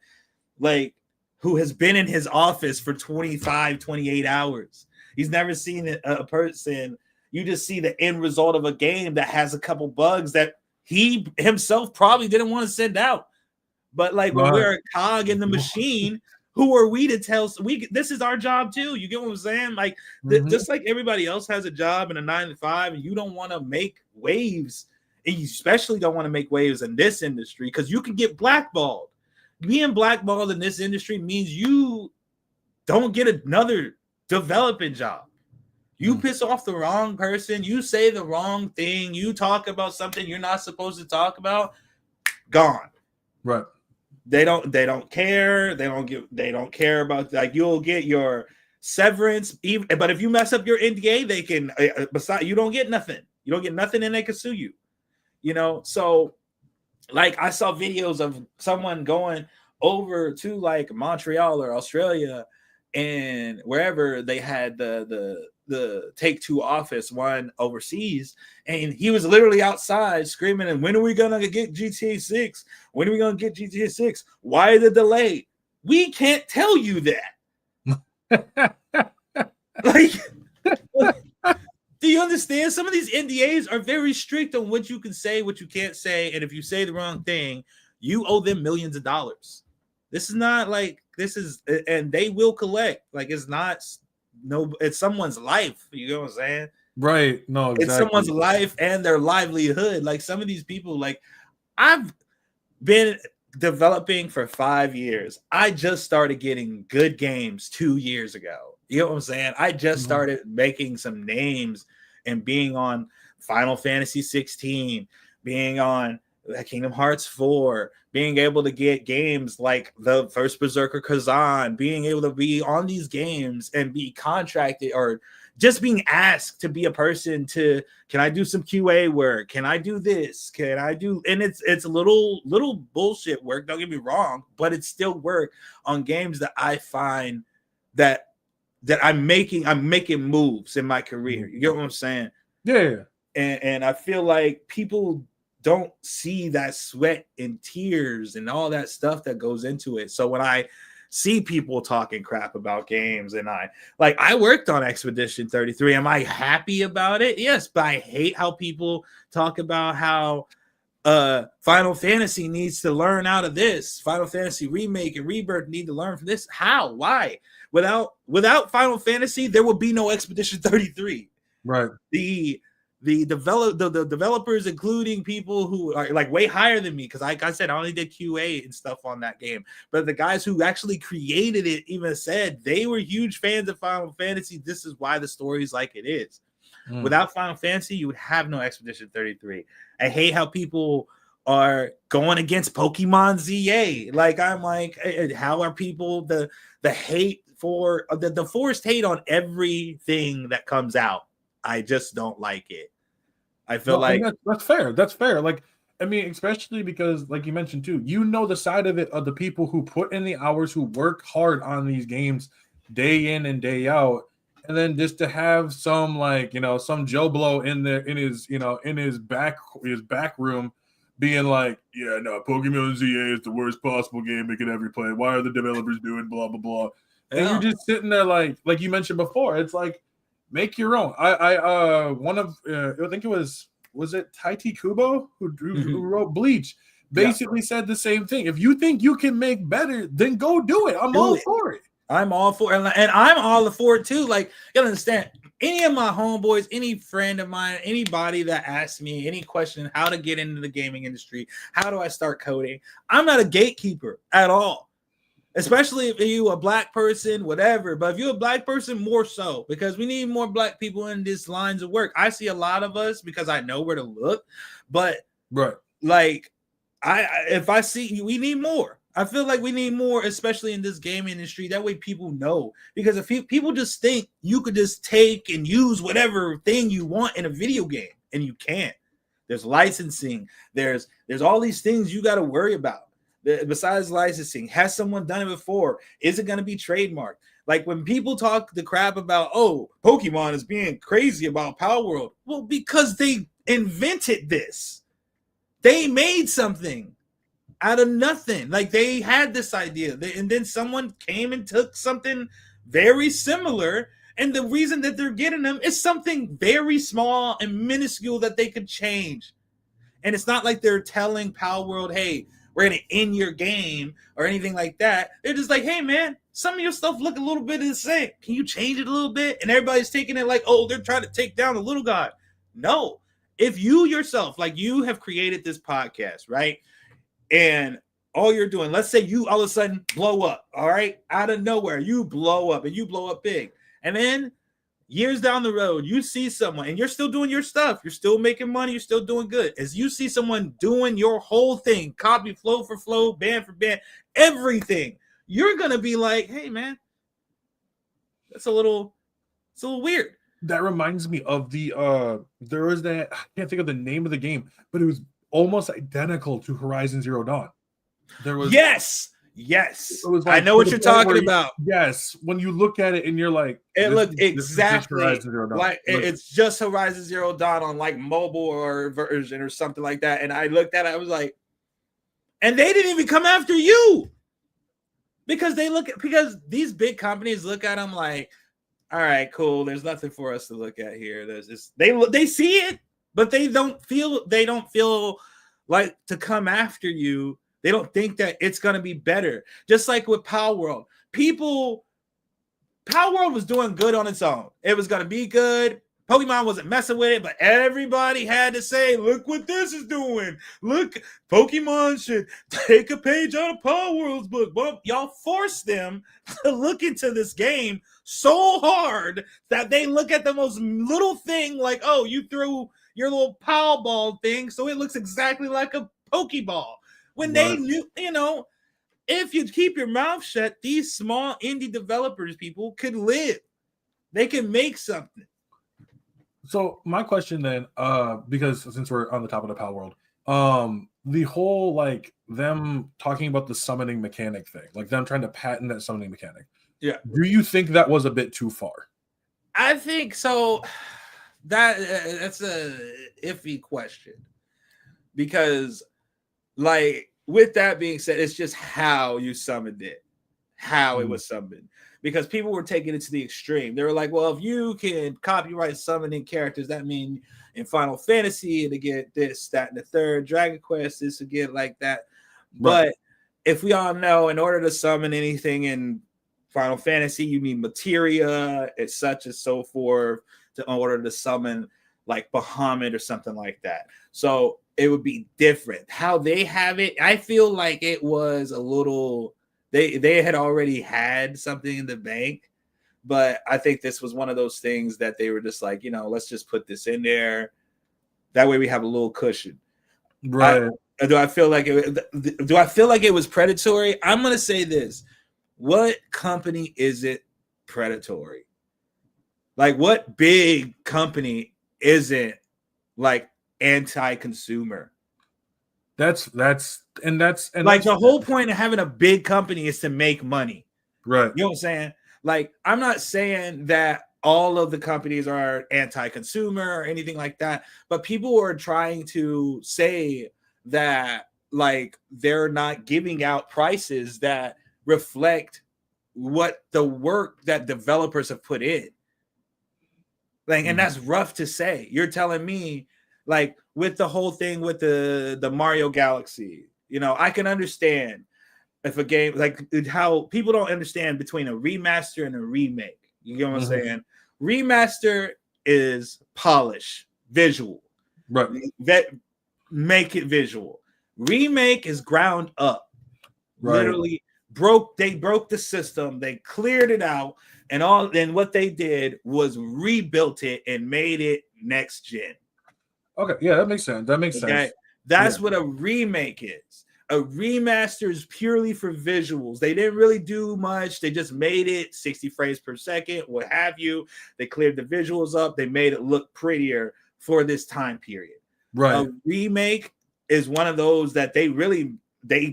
who has been in his office for 25, 28 hours. He's never seen a person. You just see the end result of a game that has a couple bugs that he himself probably didn't want to send out. But when we're a cog in the machine, who are we to tell? This is our job too. You get what I'm saying? Just like everybody else has a job in a 9 to 5, and you don't want to make waves, and you especially don't want to make waves in this industry because you can get blackballed. Being blackballed in this industry means you don't get another developing job. You piss off the wrong person, you say the wrong thing, you talk about something you're not supposed to talk about, gone. Right. They don't care. They don't care about, you'll get your severance, but if you mess up your NDA, they can you don't get nothing. You don't get nothing, and they can sue you. So I saw videos of someone going, over to like Montreal or Australia and wherever they had the Take-Two office, one overseas, and he was literally outside screaming, and when are we gonna get GTA 6? When are we gonna get GTA 6? Why the delay? We can't tell you that. Like, do you understand? Some of these NDAs are very strict on what you can say, what you can't say, and if you say the wrong thing, you owe them millions of dollars. This is not like and they will collect. Like, it's not it's someone's life. You know what I'm saying? Right. No, exactly. It's someone's life and their livelihood. Like, some of these people, like, I've been developing for 5 years. I just started getting good games 2 years ago. You know what I'm saying? I just started making some names and being on Final Fantasy 16, being on Kingdom Hearts 4, being able to get games like the first Berserker Kazan, being able to be on these games and be contracted or just being asked to be a person to, can I do some QA work? Can I do this? Can I do, and it's a little bullshit work, don't get me wrong, but it's still work on games that I find that I'm making moves in my career. You get what I'm saying? Yeah. And I feel like people don't see that sweat and tears and all that stuff that goes into it. So when I see people talking crap about games, and I worked on Expedition 33, am I happy about it? Yes, but I hate how people talk about how Final Fantasy needs to learn out of this. Final Fantasy Remake and Rebirth need to learn from this. How? Why? Without Final Fantasy, there would be no Expedition 33. Right. The developers, including people who are like way higher than me, because like I said, I only did QA and stuff on that game. But the guys who actually created it even said they were huge fans of Final Fantasy. This is why the story is like it is. Without Final Fantasy, you would have no Expedition 33. I hate how people are going against Pokemon ZA. Like, I'm like, how are people the hate for the forced hate on everything that comes out? I just don't like it. I feel like that's fair. That's fair. Like, I mean, especially because, like you mentioned too, you know the side of it of the people who put in the hours, who work hard on these games day in and day out, and then just to have some, like, you know, some Joe Blow in there in his back room being like, yeah, no, Pokemon ZA is the worst possible game it could ever play. Why are the developers doing blah blah blah? And you're just sitting there like you mentioned before, it's like, make your own. I think it was it Taiti Kubo who wrote Bleach, basically said the same thing. If you think you can make better, then go do it. I'm all for it. I'm all for it, and I'm all for it too. Like, you gotta understand, any of my homeboys, any friend of mine, anybody that asks me any question how to get into the gaming industry, how do I start coding, I'm not a gatekeeper at all. Especially if you a black person, whatever. But if you're a black person, more so, because we need more black people in these lines of work. I see a lot of us because I know where to look. But like, if I see, we need more. I feel like we need more, especially in this game industry. That way people know. Because if people just think you could just take and use whatever thing you want in a video game, and you can't. There's licensing. There's all these things you got to worry about. Besides licensing, has someone done it before? Is it going to be trademarked? Like, when people talk the crap about, oh, Pokemon is being crazy about Power World. Well, because they invented this. They made something out of nothing. Like, they had this idea, and then someone came and took something very similar, and the reason that they're getting them is something very small and minuscule that they could change. And it's not like they're telling Power World, hey, we're going to end your game or anything like that. They're just like, hey, man, some of your stuff look a little bit of the same. Can you change it a little bit? And everybody's taking it like, oh, they're trying to take down the little guy. No. If you yourself, like, you have created this podcast, right? And all you're doing, let's say you all of a sudden blow up, all right? Out of nowhere, you blow up, and you blow up big. And then years down the road, you see someone, and you're still doing your stuff. You're still making money. You're still doing good. As you see someone doing your whole thing, copy flow for flow, band for band, everything, you're going to be like, hey, man, it's a little weird. That reminds me of there was that, I can't think of the name of the game, but it was almost identical to Horizon Zero Dawn. There was Yes. Yes, It was I like know to what the you're point talking where about. yes, when you look at it and you're like, It looked this is just exactly Horizon Zero Dawn. like it's just Horizon Zero Dawn on like mobile or version or something like that. And I looked at it, I was like, and they didn't even come after you because because these big companies look at them like, all right, cool. There's nothing for us to look at here. There's this they see it, but they don't feel like to come after you. They don't think that it's gonna be better. Just like with Power World, Power World was doing good on its own. It was gonna be good. Pokemon wasn't messing with it, but everybody had to say, look what this is doing. Look, Pokemon should take a page out of Power World's book. Well, y'all forced them to look into this game so hard that they look at the most little thing like, oh, you threw your little Power Ball thing, so it looks exactly like a Pokeball. When they knew, if you keep your mouth shut, these small indie developers, people could live. They can make something. So my question then, because since we're on the top of the Power World, the whole like them talking about the summoning mechanic thing, like them trying to patent that summoning mechanic. Yeah. Do you think that was a bit too far? I think so. That's a iffy question because, like, with that being said, it's just how you summoned it, how it was summoned. Because people were taking it to the extreme. They were like, well, if you can copyright summoning characters, that means in Final Fantasy to get this, that, and the third, Dragon Quest, this to get like that. Right. But if we all know, in order to summon anything in Final Fantasy, you need materia, and such and so forth, in order to summon like Bahamut or something like that. So it would be different. How they have it, I feel like it was a little... They had already had something in the bank, but I think this was one of those things that they were just like, let's just put this in there. That way we have a little cushion. Right. Do I feel like it was predatory? I'm going to say this. What company is it predatory? Like, what big company isn't like anti-consumer? That's like the whole point of having a big company is to make money. Right. You know what I'm saying? Like, I'm not saying that all of the companies are anti-consumer or anything like that, but people are trying to say that like they're not giving out prices that reflect what the work that developers have put in. Like, and that's rough to say. You're telling me, like, with the whole thing with the Mario Galaxy, I can understand if a game, like how people don't understand between a remaster and a remake. You get what I'm saying? Remaster is polish, visual. Right. That make it visual. Remake is ground up. Right. Literally they broke the system, they cleared it out, and what they did was rebuilt it and made it next gen. Okay, yeah, that makes sense. That's what a remake is. A remaster is purely for visuals. They didn't really do much. They just made it 60 frames per second, what have you. They cleared the visuals up. They made it look prettier for this time period. Right. A remake is one of those that they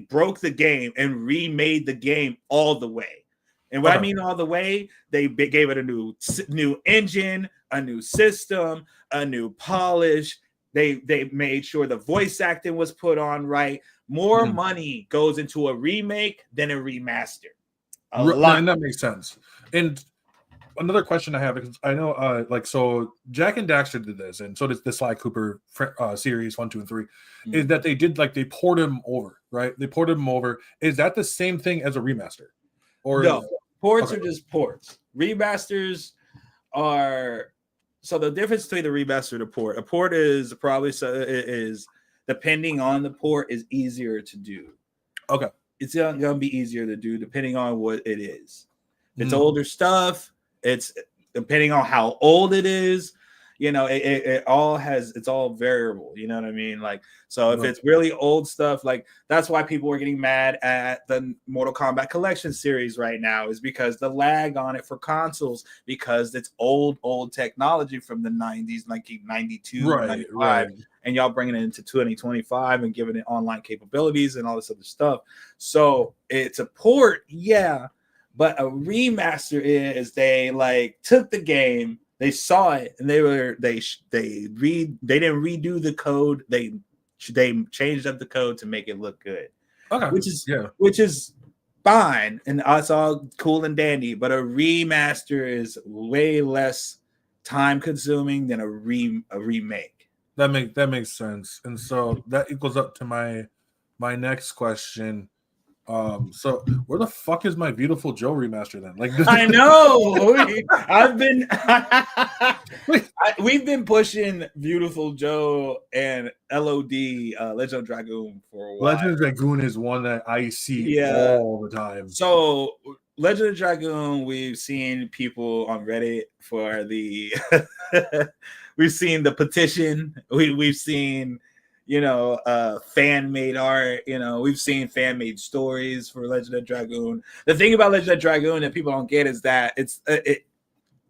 broke the game and remade the game all the way. And what I mean all the way, they gave it a new engine, a new system, a new polish. They made sure the voice acting was put on right. More money goes into a remake than a remaster. A lot. And that makes sense. And another question I have, because I know, so Jack and Daxter did this, and so did the Sly Cooper series 1, 2, and 3. Is that they did they poured him over, right? They poured him over. Is that the same thing as a remaster? Or no, ports are just ports. Remasters are. So the difference between the remaster and a port is probably depending on the port is easier to do. Okay. It's going to be easier to do depending on what it is. If it's older stuff, it's depending on how old it is. you know, it all has, it's all variable, you know what I mean? Like, so if Right. it's really old stuff, like that's why people are getting mad at the Mortal Kombat Collection series right now, is because the lag on it for consoles, because it's old technology from the 90s, like 92 or 95, and y'all bringing it into 2025 and giving it online capabilities and all this other stuff. So it's a port, yeah, but a remaster is they like took the game, they saw it, and they didn't redo the code. They changed up the code to make it look good, Okay. which is fine, and it's all cool and dandy. But a remaster is way less time consuming than a remake. That makes sense, and so that equals up to my next question. So where the fuck is my Beautiful Joe remaster then? Like, I know. We've been pushing Beautiful Joe and LOD, Legend of Dragoon, for a while. Legend of Dragoon is one that I see all the time. So Legend of Dragoon, we've seen people on Reddit for the we've seen the petition, we've seen, you know, fan-made art, you know, we've seen fan-made stories for Legend of Dragoon. The thing about Legend of Dragoon that people don't get is that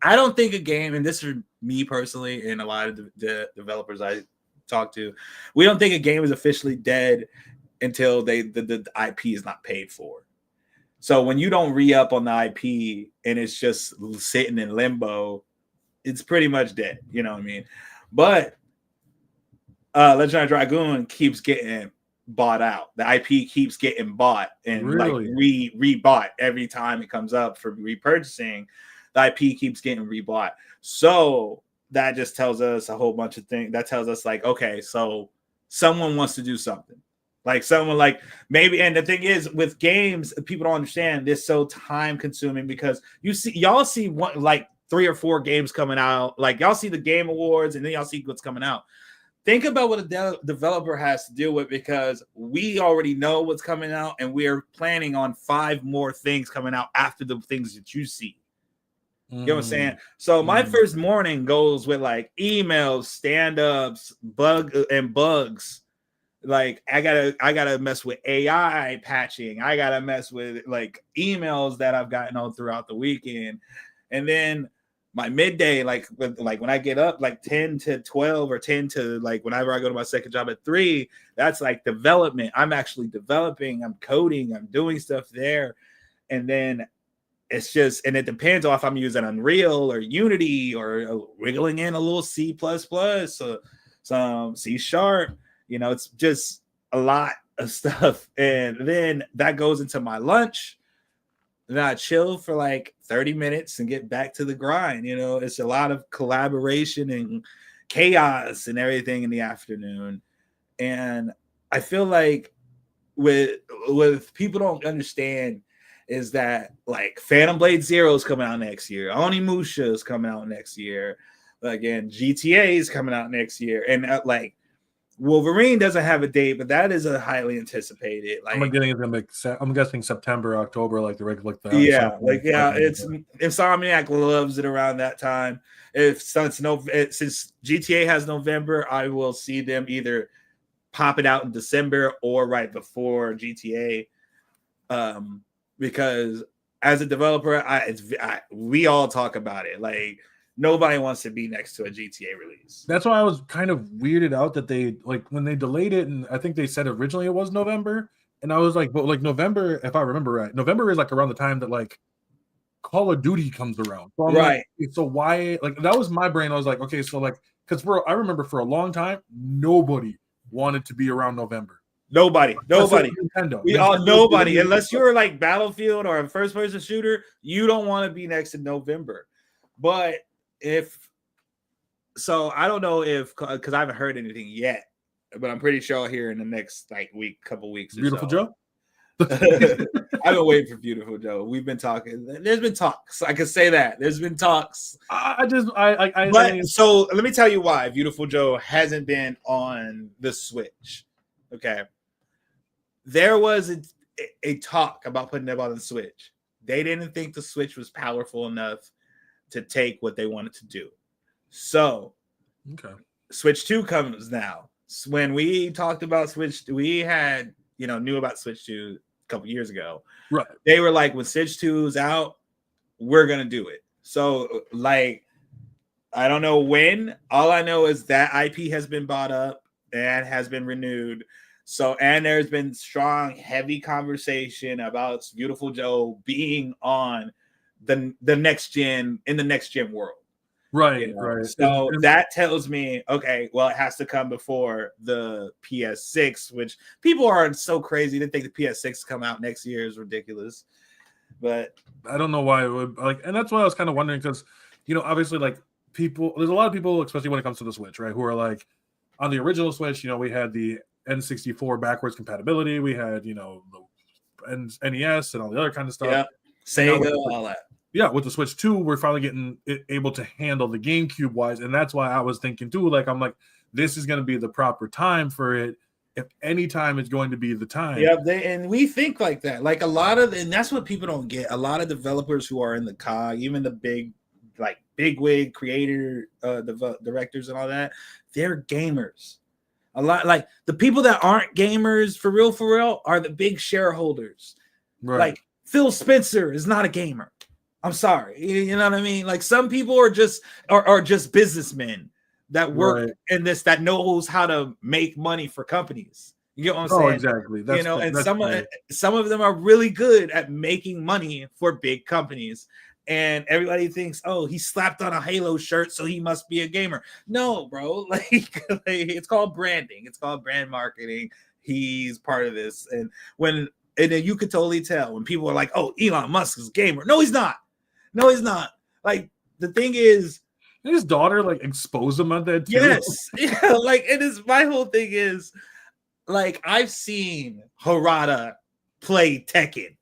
I don't think a game, and this is me personally and a lot of the developers I talk to, we don't think a game is officially dead until the IP is not paid for. So when you don't re-up on the IP and it's just sitting in limbo, it's pretty much dead, you know what I mean? But Legend of Dragoon keeps getting bought out. The IP keeps getting bought and like rebought every time it comes up for repurchasing. The IP keeps getting rebought. So that just tells us a whole bunch of things. That tells us like, okay, so someone wants to do something. Like someone like maybe, and the thing is with games, people don't understand this so time consuming because y'all see one like 3 or 4 games coming out. Like y'all see the Game Awards and then y'all see what's coming out. Think about what a developer has to deal with, because we already know what's coming out and we're planning on 5 more things coming out after the things that you see. You know what I'm saying? So my first morning goes with like emails, stand-ups, bugs. Like I gotta mess with AI patching. I gotta mess with like emails that I've gotten all throughout the weekend. And then my midday, like when I get up like 10 to 12 or 10 to like whenever I go to my second job at 3, that's like development. I'm actually developing, I'm coding, I'm doing stuff there. And then it's just, and it depends on if I'm using Unreal or Unity or wiggling in a little C++, some C#. You know, it's just a lot of stuff. And then that goes into my lunch. And I chill for like 30 minutes and get back to the grind. You know, it's a lot of collaboration and chaos and everything in the afternoon. And I feel like with people don't understand is that like Phantom Blade Zero is coming out next year. Onimusha is coming out next year. Again, GTA is coming out next year. And like Wolverine doesn't have a date, but that is a highly anticipated. Like I'm guessing September, October, like the regular. It's Insomniac loves it around that time. Since GTA has November, I will see them either pop it out in December or right before GTA. Because as a developer, we all talk about it. Like nobody wants to be next to a GTA release. That's why I was kind of weirded out that they like when they delayed it, and I think they said originally it was November, and I was like, but like November, if I remember right, November is like around the time that like Call of Duty comes around. So I'm right. Like, so why? Like that was my brain. I was like, okay, so like because I remember for a long time nobody wanted to be around November. Nobody. Nintendo. Nobody. Unless you're like Battlefield or a first-person shooter, you don't want to be next to November. But I don't know if because I haven't heard anything yet, but I'm pretty sure I'll hear in the next like couple weeks. Beautiful Joe. I've been waiting for Beautiful Joe. We've been talking. There's been talks. I can say that there's been talks. So let me tell you why Beautiful Joe hasn't been on the Switch. Okay. There was a talk about putting it on the Switch. They didn't think the Switch was powerful enough to take what they wanted to do. So Okay. Switch 2 comes now. When we talked about Switch, we had, knew about Switch 2 a couple years ago. Right. They were like, when Switch 2 is out, we're going to do it. So, like, I don't know when. All I know is that IP has been bought up and has been renewed. So, and there's been strong, heavy conversation about Beautiful Joe being on the next gen, in the next gen world. Right, right. So that tells me, okay, well, it has to come before the PS6, which people are so crazy to think the PS6 come out next year is ridiculous. But I don't know why it would, like, and that's why I was kind of wondering, because obviously, like, there's a lot of people, especially when it comes to the Switch, right, who are like, on the original Switch, we had the N64 backwards compatibility, we had the NES and all the other kind of stuff. Yeah, Sega, all that. Yeah, with the Switch 2, we're finally getting it able to handle the GameCube wise, and that's why I was thinking too. Like, I'm like, this is going to be the proper time for it. If any time is going to be the time. Yeah, and we think like that. Like and that's what people don't get. A lot of developers who are in the COG, even the bigwig creator, directors and all that, they're gamers. A lot, like the people that aren't gamers for real, are the big shareholders. Right. Like Phil Spencer is not a gamer. I'm sorry. You know what I mean? Like some people are just businessmen that work in this, that knows how to make money for companies. You get what I'm saying? Oh, exactly. Some of them are really good at making money for big companies. And everybody thinks, oh, he slapped on a Halo shirt, so he must be a gamer. No, bro. Like it's called branding. It's called brand marketing. He's part of this. And then you could totally tell when people are like, oh, Elon Musk is a gamer. No, he's not. No, he's not. Like the thing is, his daughter like exposed him on that too. Yes, yeah. Like it is. My whole thing is, like, I've seen Harada play Tekken.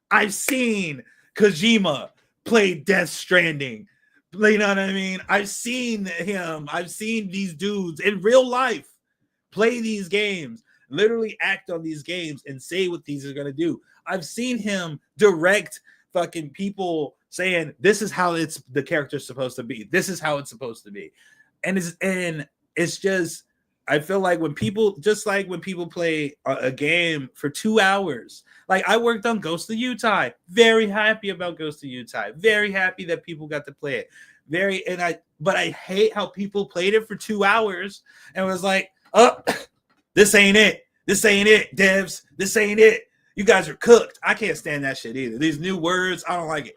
I've seen Kojima play Death Stranding. You know what I mean? I've seen him. I've seen these dudes in real life play these games, literally act on these games and say what these are going to do. I've seen him direct fucking people saying, this is how the character's supposed to be. This is how it's supposed to be. And it's just, I feel like when people play a game for 2 hours, like I worked on Ghost of Utah, very happy about Ghost of Utah, very happy that people got to play it. But I hate how people played it for 2 hours and was like, oh, this ain't it, devs, this ain't it. You guys are cooked. I can't stand that shit either. These new words, I don't like it.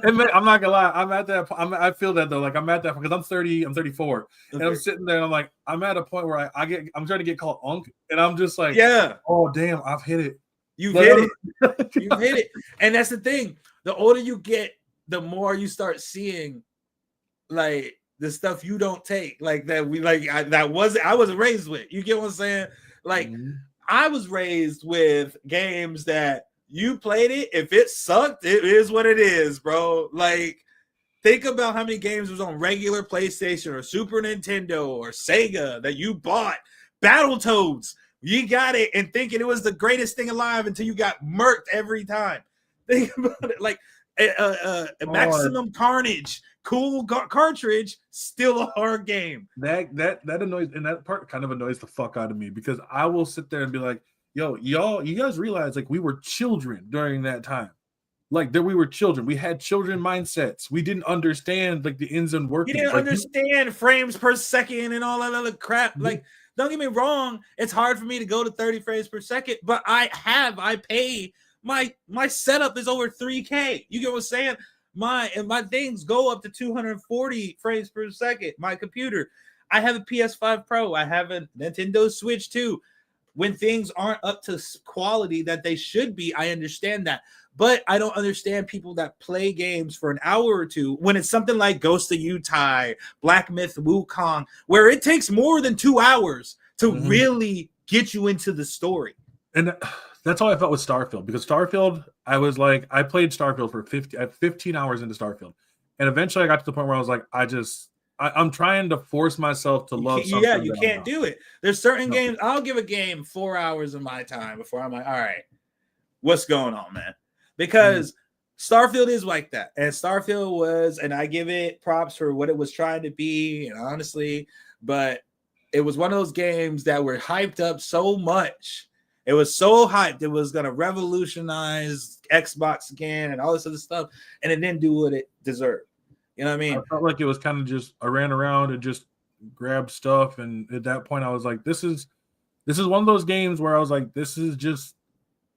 And man, I'm not gonna lie. I'm at that. I feel that though. Like I'm at that because I'm 30. I'm 34, okay. And I'm sitting there. And I'm like, I'm at a point where I'm trying to get called Unk, and I'm just like, yeah. Oh damn, I've hit it. You've hit it. You've hit it. And that's the thing. The older you get, the more you start seeing, like the stuff you don't take, like that. I wasn't raised with. You get what I'm saying? Like. Mm-hmm. I was raised with games that you played it. If it sucked, it is what it is, bro. Like, think about how many games was on regular PlayStation or Super Nintendo or Sega that you bought. Battletoads. You got it and thinking it was the greatest thing alive until you got murked every time. Think about it. Like, Maximum Carnage. Cool cartridge, still a hard game. That annoys, and that part kind of annoys the fuck out of me because I will sit there and be like, yo, you guys realize like we were children during that time. Like we were children. We had children mindsets. We didn't understand like the ins and workings. You didn't understand frames per second and all that other crap. Mm-hmm. Like, don't get me wrong, it's hard for me to go to 30 frames per second, but I pay my setup is over 3K. You get what I'm saying? My things go up to 240 frames per second. My computer, I have a PS5 Pro. I have a Nintendo Switch 2. When things aren't up to quality that they should be, I understand that. But I don't understand people that play games for an hour or two when it's something like Ghost of Utah, Black Myth Wukong, where it takes more than 2 hours to really get you into the story. And that's how I felt with Starfield, because Starfield, I was like, I played Starfield for 15 hours into Starfield. And eventually I got to the point where I was like, I'm trying to force myself to love something. Yeah, you can't do it. There's certain games, I'll give a game 4 hours of my time before I'm like, all right, what's going on, man? Because Starfield is like that, and Starfield was, and I give it props for what it was trying to be, and honestly, but it was one of those games that were hyped up so much. It was so hyped. It was going to revolutionize Xbox again and all this other stuff, and it didn't do what it deserved. You know what I mean? I felt like it was kind of just I ran around and just grabbed stuff, and at that point I was like, this is one of those games where I was like, this is just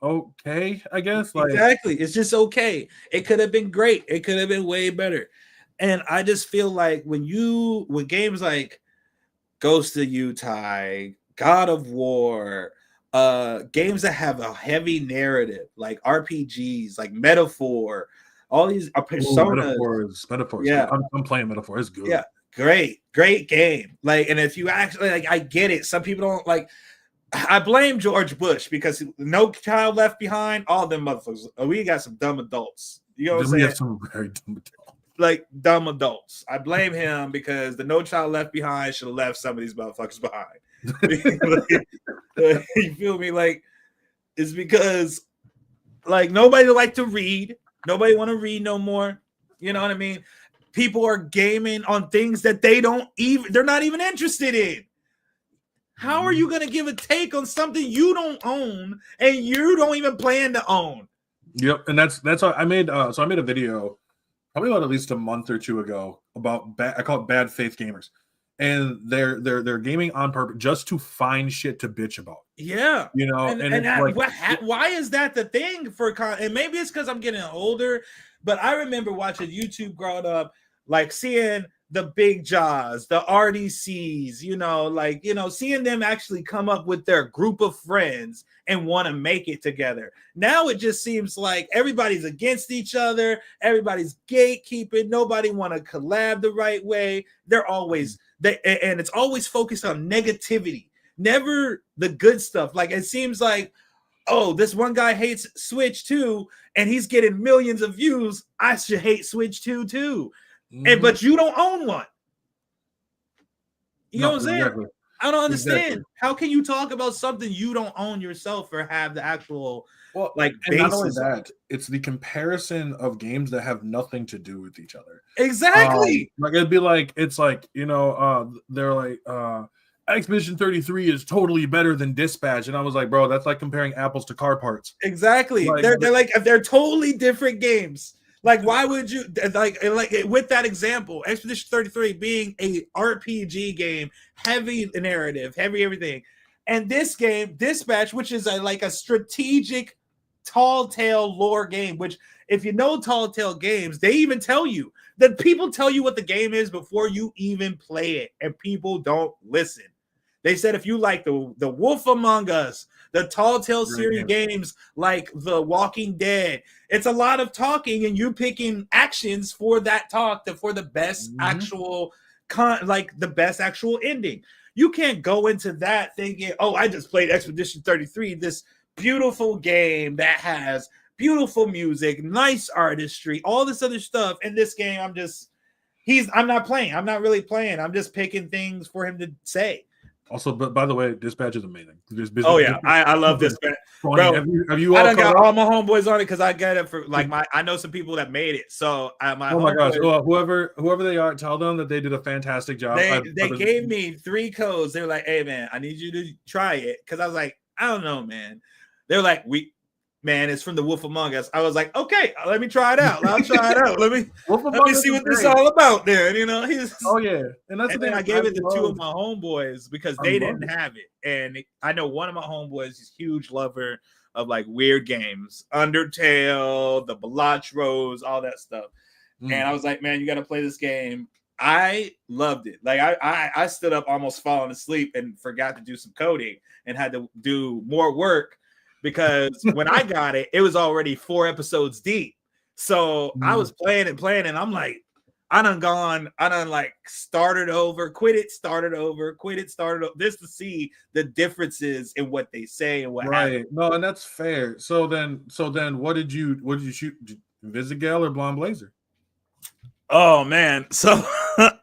okay, I guess. Like, exactly. It's just okay. It could have been great. It could have been way better. And I just feel like when games like Ghost of Utah, God of War, games that have a heavy narrative, like RPGs, like Metaphor, all these personas. Metaphors. Yeah, I'm playing Metaphor. It's good. Yeah, great game. Like, and if you actually like, I get it. Some people don't like. I blame George Bush because No Child Left Behind. All them motherfuckers. We got some dumb adults. You know what I'm saying? We have some very dumb adults. Like dumb adults. I blame him because the No Child Left Behind should have left some of these motherfuckers behind. You feel me? Like, it's because like nobody like to read. Nobody want to read no more. You know what I mean? People are gaming on things that they're not even interested in. How are you going to give a take on something you don't own and you don't even plan to own? Yep, and that's how I made. So I made a video probably about at least a month or two ago about I call it bad faith gamers, and they're gaming on purpose just to find shit to bitch about. Yeah, you know, why is that the thing for? And maybe it's because I'm getting older, but I remember watching YouTube growing up, like seeing the Big Jaws, the RDCs, seeing them actually come up with their group of friends and want to make it together. Now it just seems like everybody's against each other. Everybody's gatekeeping. Nobody want to collab the right way. And it's always focused on negativity, never the good stuff. Like, it seems like, oh, this one guy hates Switch 2 and he's getting millions of views. I should hate Switch 2 too. But you don't own one. You know what I'm saying? Exactly. I don't understand. Exactly. How can you talk about something you don't own yourself or have the actual and not only that, it's the comparison of games that have nothing to do with each other. Exactly. Like it'd be like they're like Expedition 33 is totally better than Dispatch, and I was like, bro, that's like comparing apples to car parts. Exactly. They're totally different games. Like, why would you like with that example, Expedition 33 being a RPG game, heavy narrative, heavy everything, and this game, Dispatch, which is a strategic tall tale lore game, which if you know tall tale games, they even tell you that people tell you what the game is before you even play it, and people don't listen. They said if you like the Wolf Among Us, the Tall Tale series games like The Walking Dead, it's a lot of talking and you picking actions for that talk for the best actual the best actual ending. You can't go into that thinking, oh, I just played Expedition 33, this beautiful game that has beautiful music, nice artistry, all this other stuff. In this game, I'm not playing. I'm not really playing. I'm just picking things for him to say. Also, but by the way, Dispatch is amazing. I love Dispatch, bro. Have you I done got all my homeboys on it because I get it for I know some people that made it. So my gosh, whoever they are, tell them that they did a fantastic job. They gave me 3 codes. They were like, "Hey man, I need you to try it," because I was like, "I don't know, man." They were like, Man, it's from the Wolf Among Us. I was like, okay, let me try it out. I'll try it out. Let me see what this is all about there. Oh yeah. And that's the thing. I gave it to 2 of my homeboys because they didn't have it. And I know one of my homeboys is a huge lover of weird games. Undertale, the Balach Rose, all that stuff. And I was like, man, you got to play this game. I loved it. I stood up almost falling asleep and forgot to do some coding and had to do more work. Because when I got it, it was already 4 episodes deep. So I was playing and I'm like, I done started over, quit it, started over, just to see the differences in what they say and what happened. No, and that's fair. So then what did you shoot? Invisigal or Blonde Blazer? Oh man. So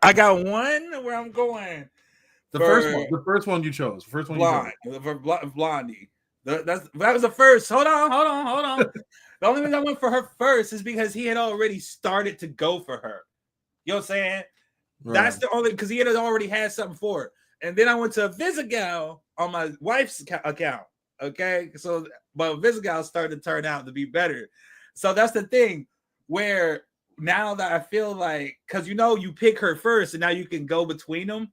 I got one where I'm going. The first one you chose. Blondie. That was the first. Hold on. The only reason I went for her first is because he had already started to go for her. You know what I'm saying? Right. That's the only, because he had already had something for her. And then I went to Visigal on my wife's account. Okay. So, but Visigal started to turn out to be better. So that's the thing where now that I feel like, because you pick her first and now you can go between them.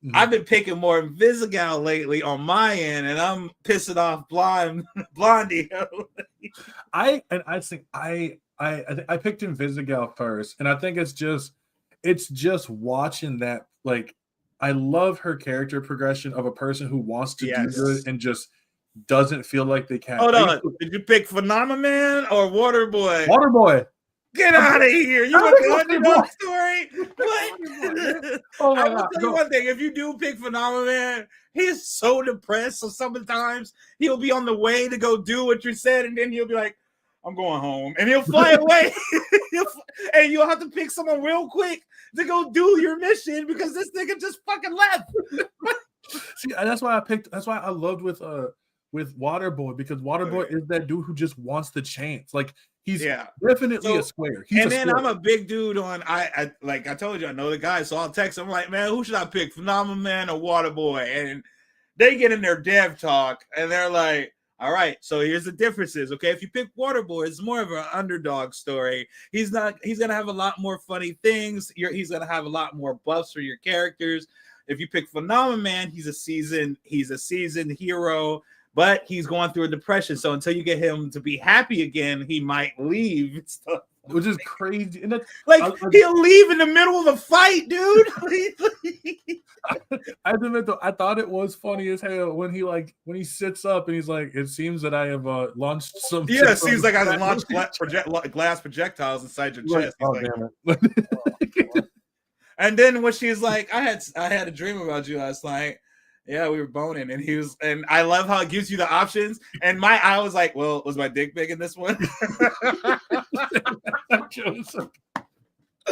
Mm-hmm. I've been picking more Visigal lately on my end, and I'm pissing off Blondie. I think I picked Invisigal first, and I think it's just watching that. Like, I love her character progression of a person who wants to do good and just doesn't feel like they can. Hold on, did you pick Phenomenon or Waterboy? Waterboy. Get out of here! You want the underdog story? What? Oh I will tell you one thing: if you do pick Phenomenon, he is so depressed. So sometimes he'll be on the way to go do what you said, and then he'll be like, "I'm going home," and he'll fly away. And you'll have to pick someone real quick to go do your mission because this nigga just fucking left. See, that's why I picked. That's why I loved with Waterboy, because Waterboy is that dude who just wants the chance. Like, he's definitely a square. I'm a big dude on I like I told you, I know the guy, so I'll text him like, man, who should I pick, Phenomenon or Waterboy? And they get in their dev talk and they're like, all right, so here's the differences. Okay, if you pick Waterboy, it's more of an underdog story. He's gonna have a lot more funny things. He's gonna have a lot more buffs for your characters. If you pick Phenomenon, he's a seasoned hero. But he's going through a depression, so until you get him to be happy again, he might leave and stuff. Which is crazy. And he'll leave in the middle of a fight, dude. I admit though, I thought it was funny as hell when he sits up and he's like, "It seems that I have launched some." Yeah, it seems like I launched glass projectiles inside your chest. Oh, like, damn it. And then when she's like, "I had a dream about you last night." Yeah, we were boning, and I love how it gives you the options. And I was like, well, was my dick big in this one?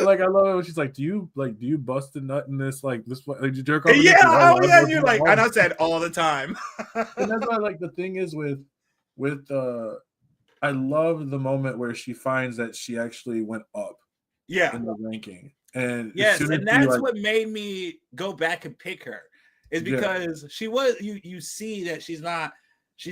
Like, I love it when she's like, do you bust a nut in this? Like, this, like, you jerk off? Yeah, oh yeah, you're like, and I said all the time. And that's why, like, the thing is with I love the moment where she finds that she actually went up, in the ranking, and yes, and that's what made me go back and pick her. Is because she was you see that she's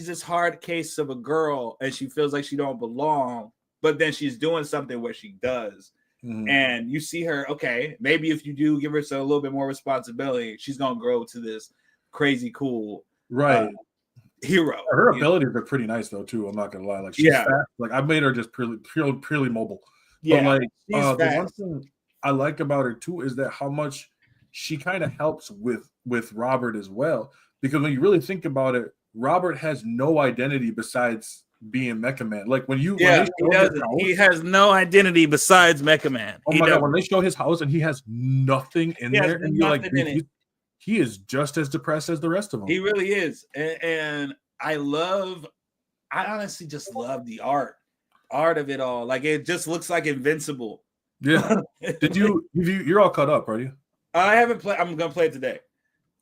this hard case of a girl and she feels like she don't belong, but then she's doing something where she does. Mm-hmm. And you see her, okay, maybe if you do give her a little bit more responsibility, she's gonna grow to this crazy cool hero. Her abilities are pretty nice though too. I'm not gonna lie. Like, she's fast. Like, I made her just purely mobile. Yeah, but like the one thing I like about her too is that how much she kind of helps with Robert as well, because when you really think about it, Robert has no identity besides being Mecha Man. Like, when he has no identity besides Mecha Man. Oh my god, when they show his house and he has nothing in there, and you're like, he is just as depressed as the rest of them. He really is, and I honestly just love the art of it all. Like, it just looks like Invincible. Yeah. You're all caught up, are you? I haven't played. I'm gonna play it today.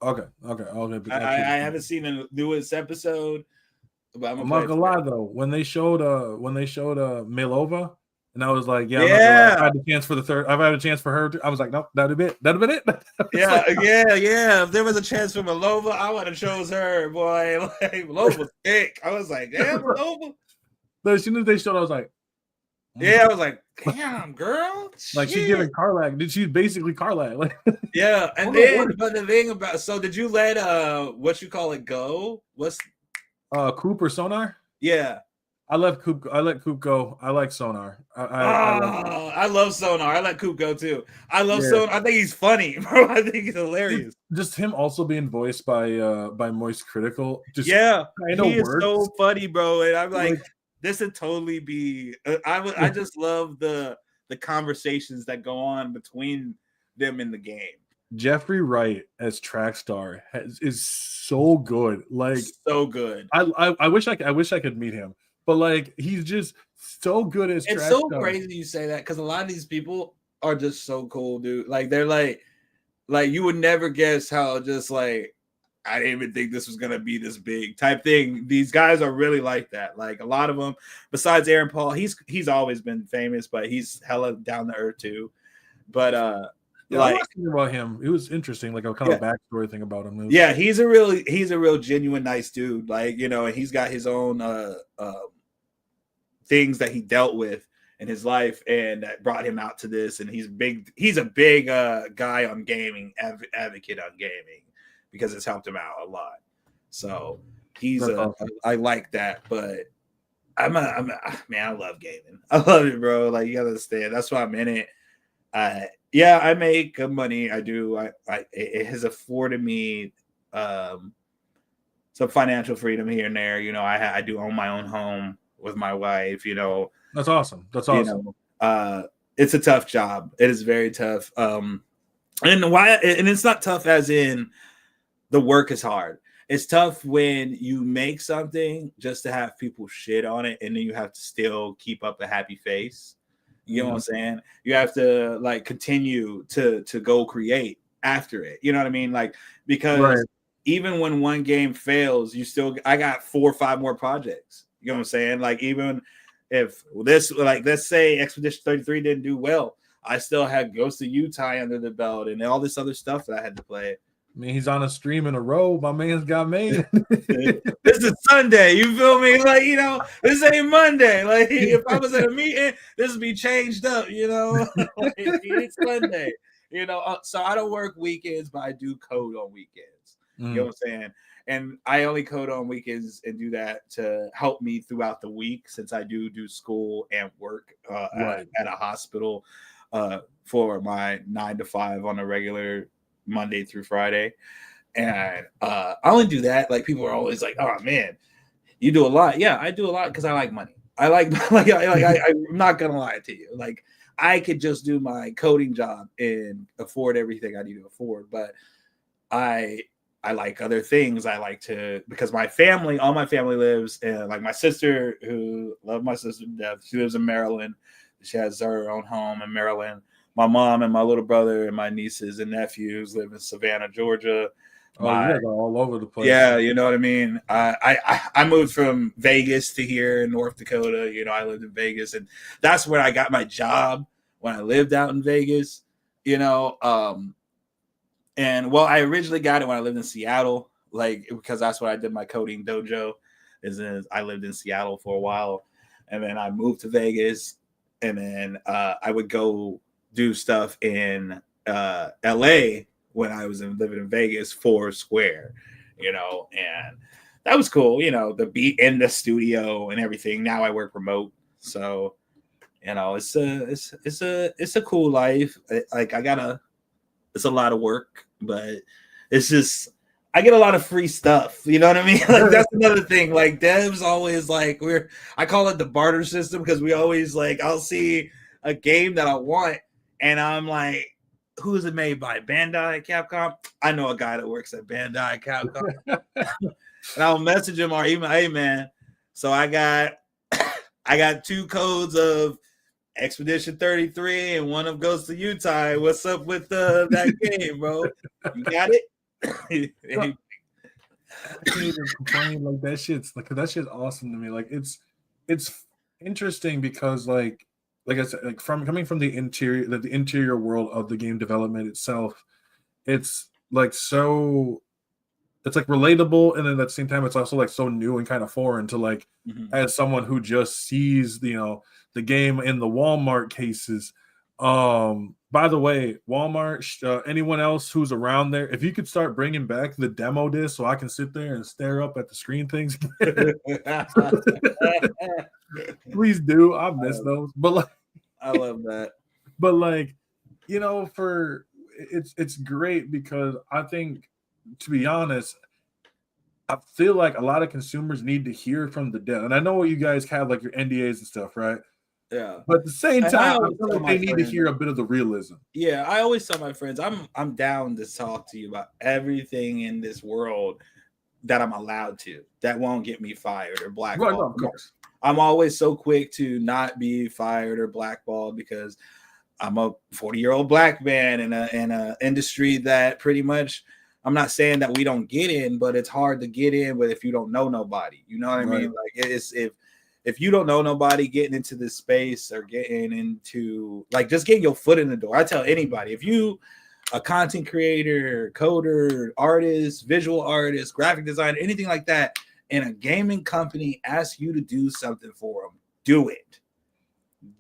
Okay. I haven't seen the newest episode, but I'm not gonna lie though. When they showed Milova, and I was like, I had a chance for the third. I've had a chance for her. I was like, nope, that'd have been it. Yeah. If there was a chance for Milova, I would have chose her, boy. Like, Milova was thick. I was like, damn, Milova. But as soon as they showed, I was like, I was like, damn, girl. Like, she's giving Karlak. She's basically Karlak. Like, yeah. And then, but the thing about, so did you let what you call it go? What's Coop or Sonar? Yeah. I let Coop go. I like Sonar. I love Sonar. I let Coop go too. I love Sonar. I think he's funny, bro. I think he's hilarious. Just him also being voiced by Moist Critical. Just he is so funny, bro. And I'm like this would totally be. I just love the conversations that go on between them in the game. Jeffrey Wright as Trackstar is so good. Like, so good. I wish I could meet him. But like, he's just so good as Trackstar. It's so crazy you say that, because a lot of these people are just so cool, dude. Like, they're like you would never guess how just like I didn't even think this was gonna be this big type thing. These guys are really like that. Like a lot of them, besides Aaron Paul, he's always been famous, but he's hella down to earth too. But yeah, like I was thinking about him. It was interesting, like a kind of backstory thing about him. Yeah, he's a real genuine nice dude. Like, you know, and he's got his own things that he dealt with in his life and that brought him out to this. And he's a big guy on gaming, advocate on gaming, because it's helped him out a lot. So awesome. I like that, but man, I love gaming. I love it, bro. Like, you gotta understand. That's why I'm in it. Yeah, I make good money. I do. It has afforded me some financial freedom here and there. You know, I do own my own home with my wife. You know, that's awesome. That's awesome. You know, it's a tough job. It is very tough. And it's not tough as in the work is hard. It's tough when you make something just to have people shit on it, and then you have to still keep up a happy face. You know what I'm saying? You have to like continue to go create after it. You know what I mean? Like, because even when one game fails, I got 4 or 5 more projects. You know what I'm saying? Like, even if this, like, let's say Expedition 33 didn't do well, I still had Ghost of Utah under the belt and all this other stuff that I had to play. I mean, he's on a stream in a row. My man's got made. This is Sunday. You feel me? Like, you know, this ain't Monday. Like, if I was at a meeting, this would be changed up, you know? Like, it's Sunday, you know? So I don't work weekends, but I do code on weekends. You know what I'm saying? And I only code on weekends and do that to help me throughout the week, since I do school and work at a hospital for my 9 to 5 on a regular Monday through Friday. And I only do that. Like, people are always like, oh man, you do a lot. Yeah, I do a lot because I like money. I'm not gonna lie to you. Like, I could just do my coding job and afford everything I need to afford, but I like other things. I like to, because all my family lives, and like my sister, who love my sister to death, she lives in Maryland. She has her own home in Maryland. My mom and my little brother and my nieces and nephews live in Savannah, Georgia. You guys are all over the place. Yeah, you know what I mean? I moved from Vegas to here in North Dakota. You know, I lived in Vegas, and that's where I got my job, when I lived out in Vegas, you know. And well, I originally got it when I lived in Seattle, like, because that's where I did my coding dojo. I lived in Seattle for a while, and then I moved to Vegas, and then I would go do stuff in LA when I was living in Vegas for Square, you know, and that was cool, you know, the beat in the studio and everything. Now I work remote, so, you know, it's a cool life. Like, it's a lot of work, but it's just, I get a lot of free stuff. You know what I mean? Like, that's another thing. Like, devs always like, I call it the barter system, because we always like, I'll see a game that I want, and I'm like, who is it made by? Bandai, Capcom? I know a guy that works at Bandai, Capcom. And I'll message him or email, hey man, so I got 2 codes of Expedition 33 and one of Ghost of Utah. What's up with that game, bro? You got it? I can't even complain. Like, that shit's awesome to me. Like, it's interesting because like I said, like, coming from the interior world of the game development itself, it's like it's like relatable, and then at the same time it's also like so new and kind of foreign to like as someone who just sees the game in the Walmart cases. By the way, Walmart, anyone else who's around there, if you could start bringing back the demo disc so I can sit there and stare up at the screen things. Please do. I miss those. But like, I love that. But like, you know, it's great because I think, to be honest, I feel like a lot of consumers need to hear from the dev. And I know you guys have like your NDAs and stuff, right? Yeah. But at the same time, I feel like they need to hear a bit of the realism. Yeah, I always tell my friends, I'm down to talk to you about everything in this world that I'm allowed to. That won't get me fired or blackballed. Right, no, of course. I'm always so quick to not be fired or blackballed because I'm a 40-year-old black man in a industry that pretty much I'm not saying that we don't get in, but it's hard to get in with if you don't know nobody. You know what I mean? Like it's if you don't know nobody getting into this space or getting into like just getting your foot in the door. I tell anybody, if you a content creator, coder, artist, visual artist, graphic designer, anything like that, and a gaming company asks you to do something for them, do it.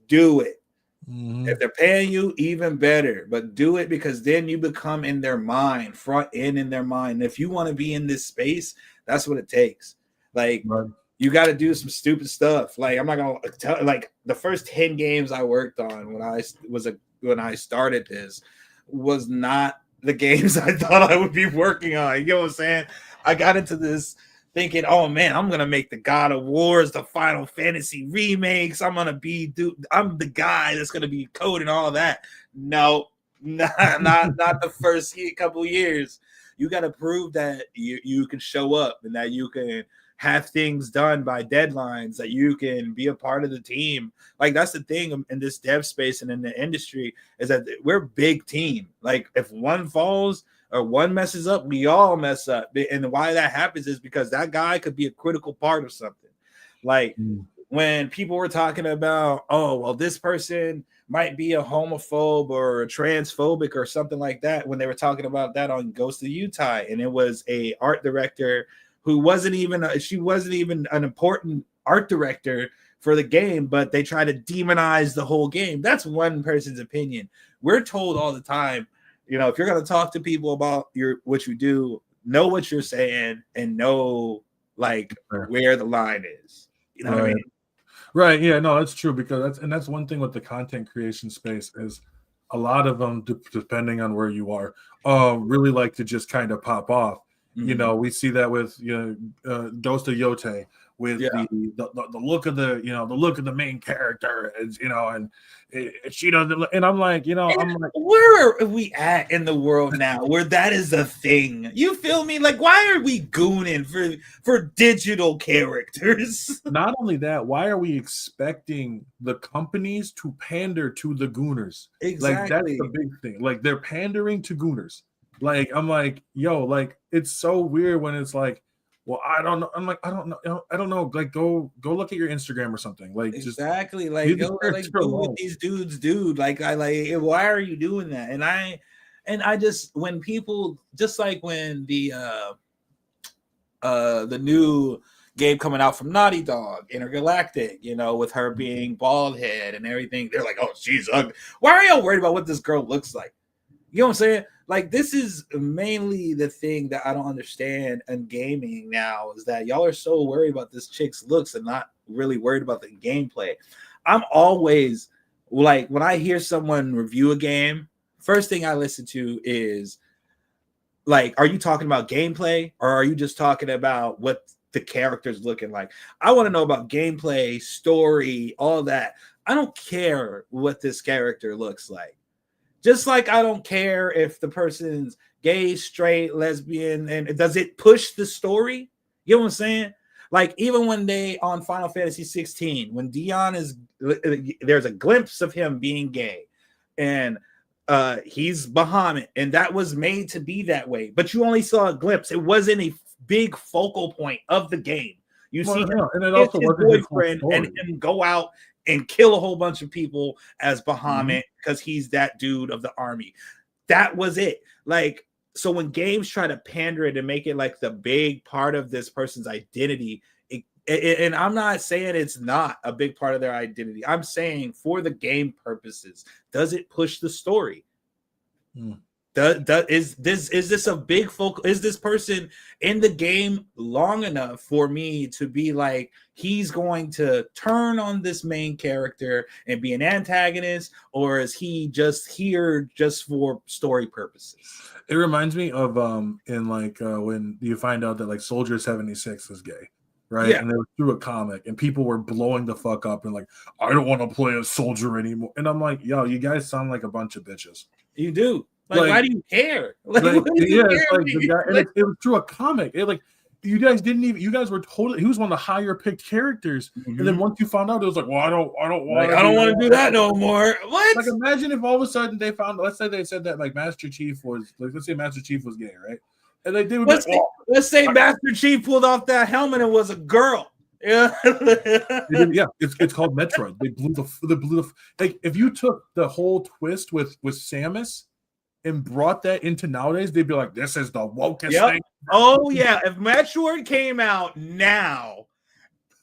Do it. Mm-hmm. If they're paying you, even better, but do it because then you become in their mind, front end in their mind. And if you want to be in this space, that's what it takes. Like you got to do some stupid stuff. Like I'm not gonna tell. Like the first 10 games I worked on when I started this was not the games I thought I would be working on. You know what I'm saying? I got into this thinking, oh man, I'm gonna make the God of Wars, the Final Fantasy remakes. I'm the guy that's gonna be coding all that. No, not the first couple years. You got to prove that you can show up and that you can have things done by deadlines, that you can be a part of the team. Like that's the thing in this dev space and in the industry is that we're a big team. Like if one falls or one messes up, we all mess up. And why that happens is because that guy could be a critical part of something. Like when people were talking about, oh, well, this person might be a homophobe or a transphobic or something like that, when they were talking about that on Ghost of Utah, and it was a art director who wasn't even an important art director for the game, but they try to demonize the whole game. That's one person's opinion. We're told all the time, you know, if you're going to talk to people about what you do, know what you're saying and know like where the line is. You know what I mean? Right. Yeah, no, that's true because that's one thing with the content creation space is a lot of them, depending on where you are, really like to just kind of pop off. Mm-hmm. You know, we see that with Ghost of Yote with the look of the look of the main character, is, you know, and she doesn't. And I'm like, you know, where are we at in the world now where that is a thing? You feel me? Like, why are we gooning for digital characters? Not only that, why are we expecting the companies to pander to the gooners? Exactly. Like that's the big thing. Like they're pandering to gooners. Like I'm like, yo, like it's so weird when it's like, well, I don't know. I'm like, I don't know. Like, go look at your Instagram or something. Like, exactly. Like, go like do what these dudes do. Like, why are you doing that? And I just when people just like when the new game coming out from Naughty Dog, Intergalactic, you know, with her being bald head and everything, they're like, oh, she's ugly. Why are y'all worried about what this girl looks like? You know what I'm saying? Like, this is mainly the thing that I don't understand in gaming now is that y'all are so worried about this chick's looks and not really worried about the gameplay. I'm always like, when I hear someone review a game, first thing I listen to is like, are you talking about gameplay or are you just talking about what the character's looking like? I want to know about gameplay, story, all that. I don't care what this character looks like. Just like I don't care if the person's gay, straight, lesbian, and does it push the story? You know what I'm saying? Like even when they on Final Fantasy 16, when Dion there's a glimpse of him being gay, and he's Bahamut, and that was made to be that way. But you only saw a glimpse. It wasn't a big focal point of the game. You see him and it also his boyfriend and him go out and kill a whole bunch of people as Bahamut because he's that dude of the army. That was it. Like, so when games try to pander it and make it like the big part of this person's identity, and I'm not saying it's not a big part of their identity. I'm saying for the game purposes, does it push the story? Is this a big focal? Is this person in the game long enough for me to be like, he's going to turn on this main character and be an antagonist, or is he just here just for story purposes? It reminds me of in like when you find out that like Soldier 76 is gay, right? Yeah. And they were through a comic and people were blowing the fuck up and like, I don't want to play a soldier anymore. And I'm like, yo, you guys sound like a bunch of bitches. You do. Like, why do you care? Like, it was through a comic. You guys were totally, he was one of the higher picked characters. And then once you found out, it was like, well, I don't want to do that no more. What? Like, imagine if all of a sudden they found, let's say they said that like Master Chief was, like, let's say Master Chief was gay, right? And they did. Let's say Master Chief pulled off that helmet and was a girl. Yeah, yeah. It's called Metroid. They blew the like. If you took the whole twist with Samus and brought that into nowadays, they'd be like, "This is the wokest thing." Oh yeah, if Metroid came out now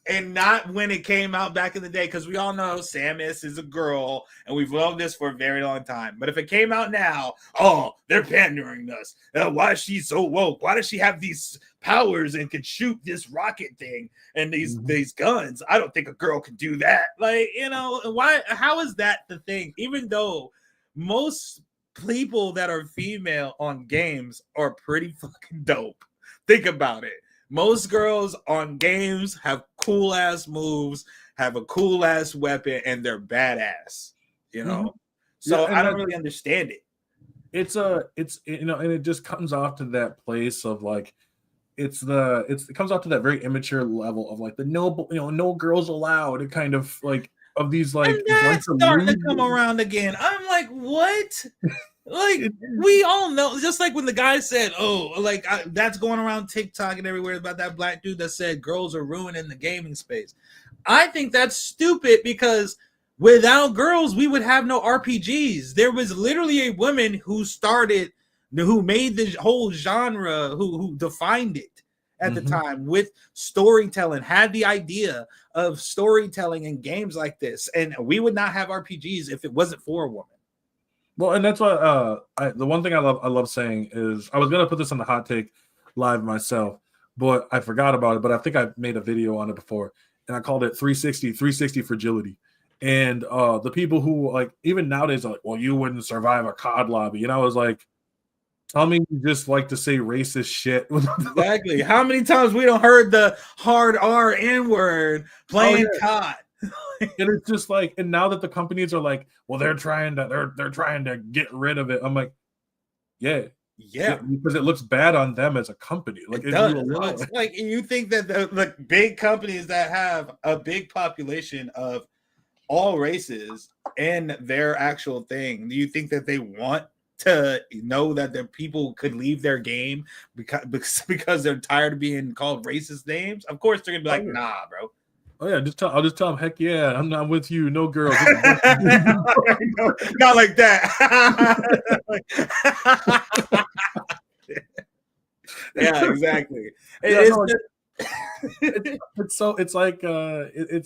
and not when it came out back in the day, because we all know Samus is a girl and we've loved this for a very long time. But if it came out now, oh, they're pandering us. Why is she so woke? Why does she have these powers and can shoot this rocket thing and these guns? I don't think a girl can do that. Like, why? How is that the thing? Even though most people that are female on games are pretty fucking dope. Think about it. Most girls on games have cool ass moves, have a cool ass weapon, and they're badass. So I don't really understand it. It's and it just comes off to that place of like, it comes off to that very immature level of like the no girls allowed. It kind of like of these like and that's starting to come around again. I'm like, what? Like we all know, just like when the guy said, that's going around TikTok and everywhere about that black dude that said girls are ruining the gaming space. I think that's stupid because without girls, we would have no RPGs. There was literally a woman who made the whole genre, who defined it at the time with storytelling, had the idea of storytelling in games like this. And we would not have RPGs if it wasn't for a woman. Well, and that's why the one thing I love saying is I was gonna put this on the hot take live myself, but I forgot about it. But I think I made a video on it before, and I called it 360 fragility. And the people who like even nowadays are like, well, you wouldn't survive a COD lobby, and I was like, tell me you just like to say racist shit. Exactly. How many times we don't heard the hard R N word playing COD? And it's just like, and now that the companies are like, well, they're trying to get rid of it. I'm like, yeah, because it looks bad on them as a company. Like it does. It's like you think that the big companies that have a big population of all races and their actual thing, do you think that they want to know that their people could leave their game because they're tired of being called racist names? Of course they're gonna be like, nah, bro. Oh yeah, I'll just tell them, heck yeah, I'm not with you, no girls. Not like that. Yeah, exactly. It's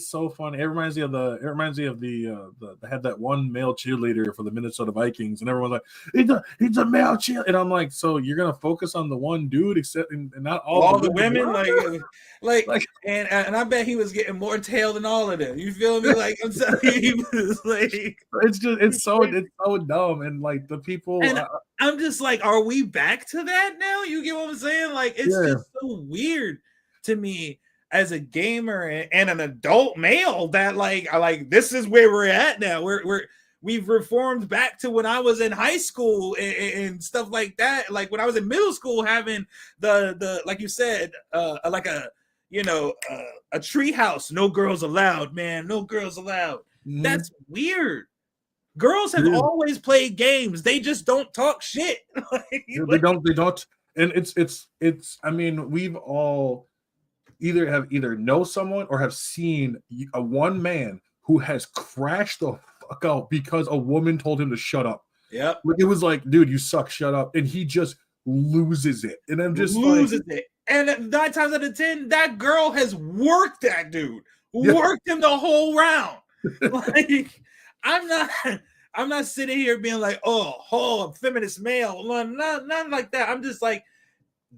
so funny. It reminds me of the they had that one male cheerleader for the Minnesota Vikings, and everyone's like, he's a male cheerleader, and I'm like, so you're gonna focus on the one dude, except and not all the women, like, and I bet he was getting more tail than all of them. You feel me? Like I'm telling you, he was like, it's so dumb, and like the people. And I'm just like, are we back to that now? You get what I'm saying? Like it's just so weird to me as a gamer and an adult male that like this is where we're at now. We've reformed back to when I was in high school and stuff like that. Like when I was in middle school, having the like you said, like a tree house, no girls allowed, man, no girls allowed. That's weird. Girls have always played games. They just don't talk shit. They don't. And it's. I mean, we've all either know someone or have seen a one man who has crashed the fuck out because a woman told him to shut up. Yep. It was like, dude, you suck, shut up, and he just loses it. And I'm just loses it. And 9 times out of 10, that girl has worked that dude, worked him the whole round. Like, I'm not sitting here being like, oh, feminist male, not like that. I'm just like,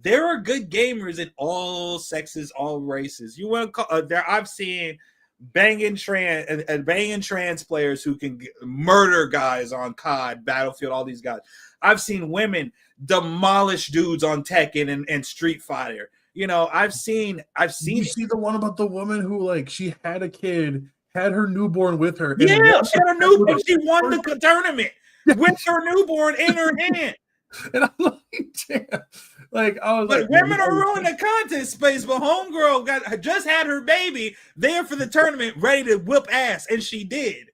there are good gamers in all sexes, all races. You want to call there? I've seen banging trans players who can murder guys on COD, Battlefield, all these guys. I've seen women demolish dudes on Tekken and Street Fighter. I've seen. You see the one about the woman who like she had a kid, had her newborn with her. Yeah, she had her newborn. She won the tournament with her newborn in her hand. And I'm like, damn. Like I was like, women are ruining the content space, but homegirl just had her baby there for the tournament, ready to whip ass, and she did.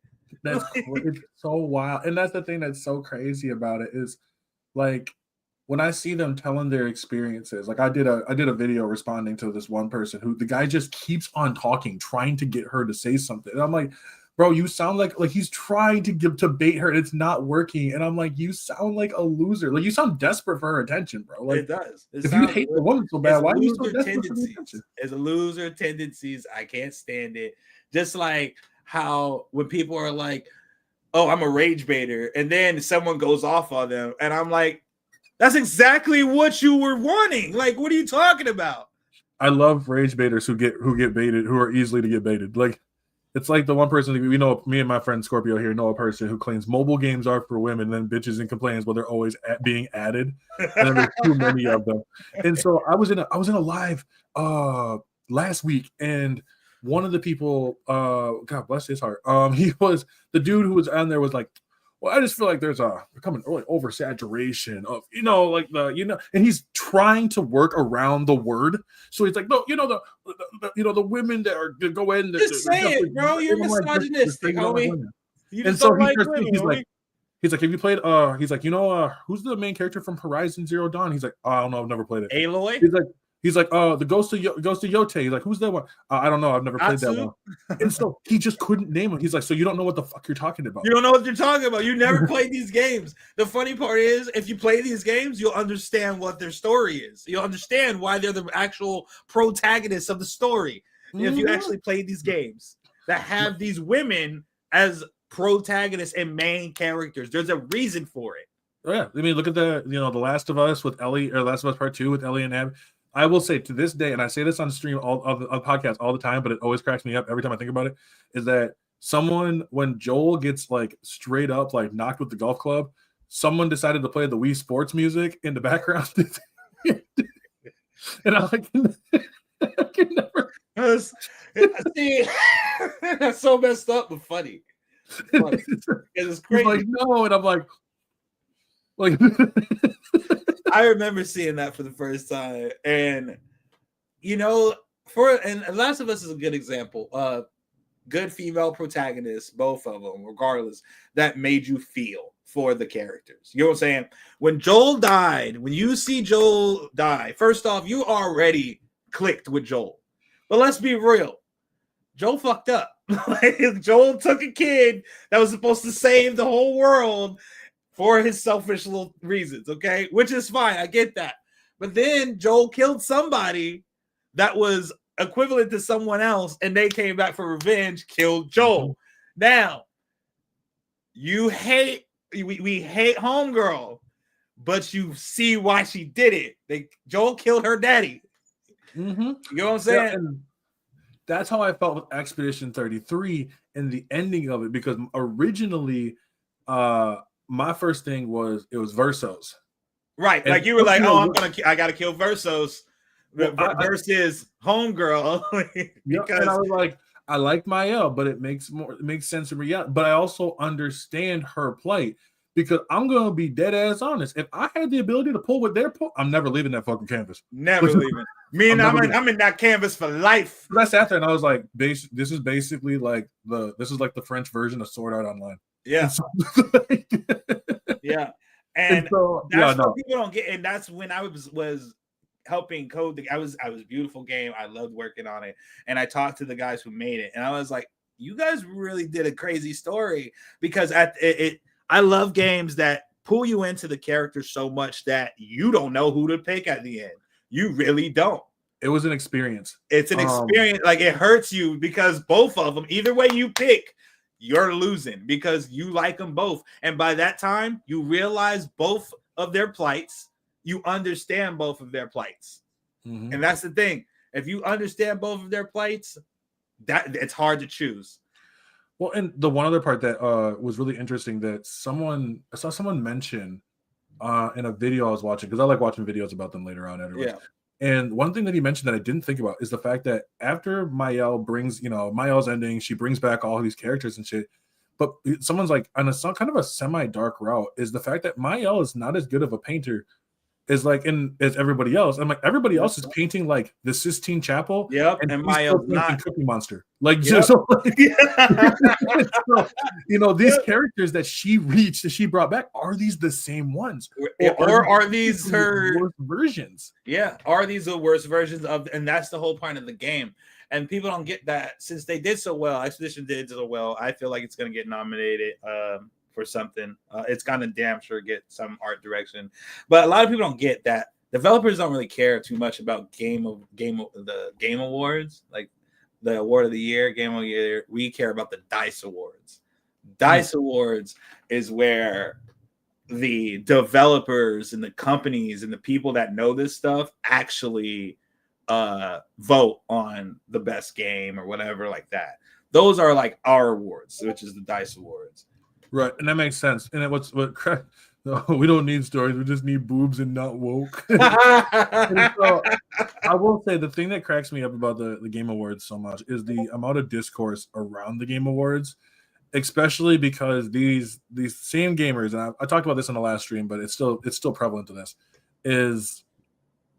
It's so wild, and that's the thing that's so crazy about it is, like, when I see them telling their experiences, like I did a video responding to this one person who the guy just keeps on talking, trying to get her to say something. And I'm like, bro, you sound like he's trying to bait her and it's not working. And I'm like, you sound like a loser. Like you sound desperate for her attention, bro. Like it does. if you hate the woman so bad, why are you so desperate for the attention? It's loser tendencies. I can't stand it. Just like how when people are like, oh, I'm a rage baiter, and then someone goes off on them, and I'm like, that's exactly what you were wanting. Like, what are you talking about? I love rage baiters who get baited, who are easily to get baited. Like, it's like the one person we know, me and my friend Scorpio here know a person who claims mobile games are for women, then bitches and complains, but they're always being added, and then there's too many of them. And so I was in a live last week, and one of the people, God bless his heart, he was the dude who was on there was like, well, I just feel like there's becoming really oversaturation of, like and he's trying to work around the word. So he's like, no, the women that are going go in. Just say it, bro. You're misogynistic, homie. You just don't like women, he's like, have you played? He's like, who's the main character from Horizon Zero Dawn? He's like, oh, I don't know, I've never played it. Aloy. He's like, the Ghost of Yote. He's like, who's that one? I don't know. I've never played that one. And so he just couldn't name him. He's like, so you don't know what the fuck you're talking about. You don't know what you're talking about. You never played these games. The funny part is, if you play these games, you'll understand what their story is. You'll understand why they're the actual protagonists of the story. Mm-hmm. If you actually played these games that have these women as protagonists and main characters, there's a reason for it. Oh, yeah. I mean, look at The Last of Us with Ellie, or Last of Us Part 2 with Ellie and Abby. I will say to this day, and I say this on stream on podcasts all the time, but it always cracks me up every time I think about it, is that when Joel gets like straight up like knocked with the golf club, someone decided to play the Wii Sports music in the background. And I can never see. That's so messed up but funny. It's crazy. Like, no, and I'm like I remember seeing that for the first time, and Last of Us is a good example. Good female protagonists, both of them, regardless, that made you feel for the characters. You know what I'm saying? When Joel died, when you see Joel die, first off, you already clicked with Joel. But let's be real, Joel fucked up. Joel took a kid that was supposed to save the whole world for his selfish little reasons, okay? Which is fine, I get that. But then Joel killed somebody that was equivalent to someone else, and they came back for revenge, killed Joel. Now, we hate Homegirl, but you see why she did it. Joel killed her daddy. Mm-hmm. You know what I'm saying? Yeah, and that's how I felt with Expedition 33 and the ending of it, because originally, my first thing was it was Versos, right? And like you were like, oh, I gotta kill Versos versus Homegirl. Because and I was like, I like Mael, but it makes sense in reality. But I also understand her plight, because I'm gonna be dead ass honest. If I had the ability to pull what they're pulling, I'm never leaving that fucking canvas. Never leaving. I'm in that canvas for life. That's after, and I was like, this is basically like the French version of Sword Art Online. Yeah. Yeah. And so, that's what people don't get. And that's when I was helping code I was Beautiful Game. I loved working on it. And I talked to the guys who made it. And I was like, you guys really did a crazy story, because I love games that pull you into the characters so much that you don't know who to pick at the end. You really don't. It was an experience. It's an experience. Like, it hurts you because both of them, either way you pick, you're losing because you like them both. And by that time, you realize both of their plights. You understand both of their plights. Mm-hmm. And that's the thing. If you understand both of their plights, that it's hard to choose. Well, and the one other part that was really interesting that I saw someone mention in a video I was watching, because I like watching videos about them later on. Yeah. And one thing that he mentioned that I didn't think about is the fact that after Mael brings, Mael's ending, she brings back all these characters and shit. But someone's like, on kind of a semi-dark route, is the fact that Mael is not as good of a painter is like as everybody else. I'm like, everybody else is painting like the Sistine Chapel. Yep, and and he's still Mayo's painting not. Cookie Monster. Like, Yep. so, like so, these characters that she brought back, are these the same ones? Or are these her worst versions? Yeah, are these the worst versions of? And that's the whole point of the game. And people don't get that since they did so well. Expedition did so well. I feel like it's going to get nominated for something. It's going to damn sure get some art direction. But a lot of people don't get that. Developers don't really care too much about the game awards, like the award of the year, game of the year. We care about the DICE awards. DICE awards is where the developers and the companies and the people that know this stuff actually vote on the best game or whatever like that. Those are like our awards, which is the DICE awards. Right, and that makes sense. And no, we don't need stories. We just need boobs and not woke. And so, I will say the thing that cracks me up about the Game Awards so much is the amount of discourse around the Game Awards, especially because these same gamers, and I talked about this in the last stream, but it's still prevalent to this, is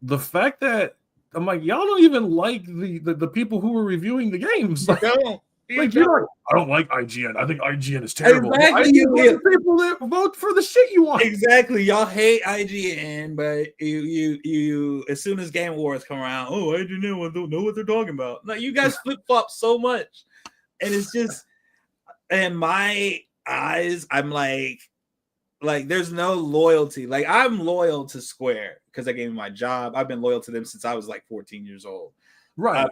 the fact that I'm like, y'all don't even like the people who were reviewing the games. Like, you're like, I don't like IGN. I think IGN is terrible. Exactly. People that vote for the shit you want. Exactly. Y'all hate IGN, but you as soon as Game Awards come around, oh, IGN don't know what they're talking about. Like, you guys flip flop so much, and it's just, in my eyes, I'm like there's no loyalty. Like, I'm loyal to Square because they gave me my job. I've been loyal to them since I was like 14 years old. Right.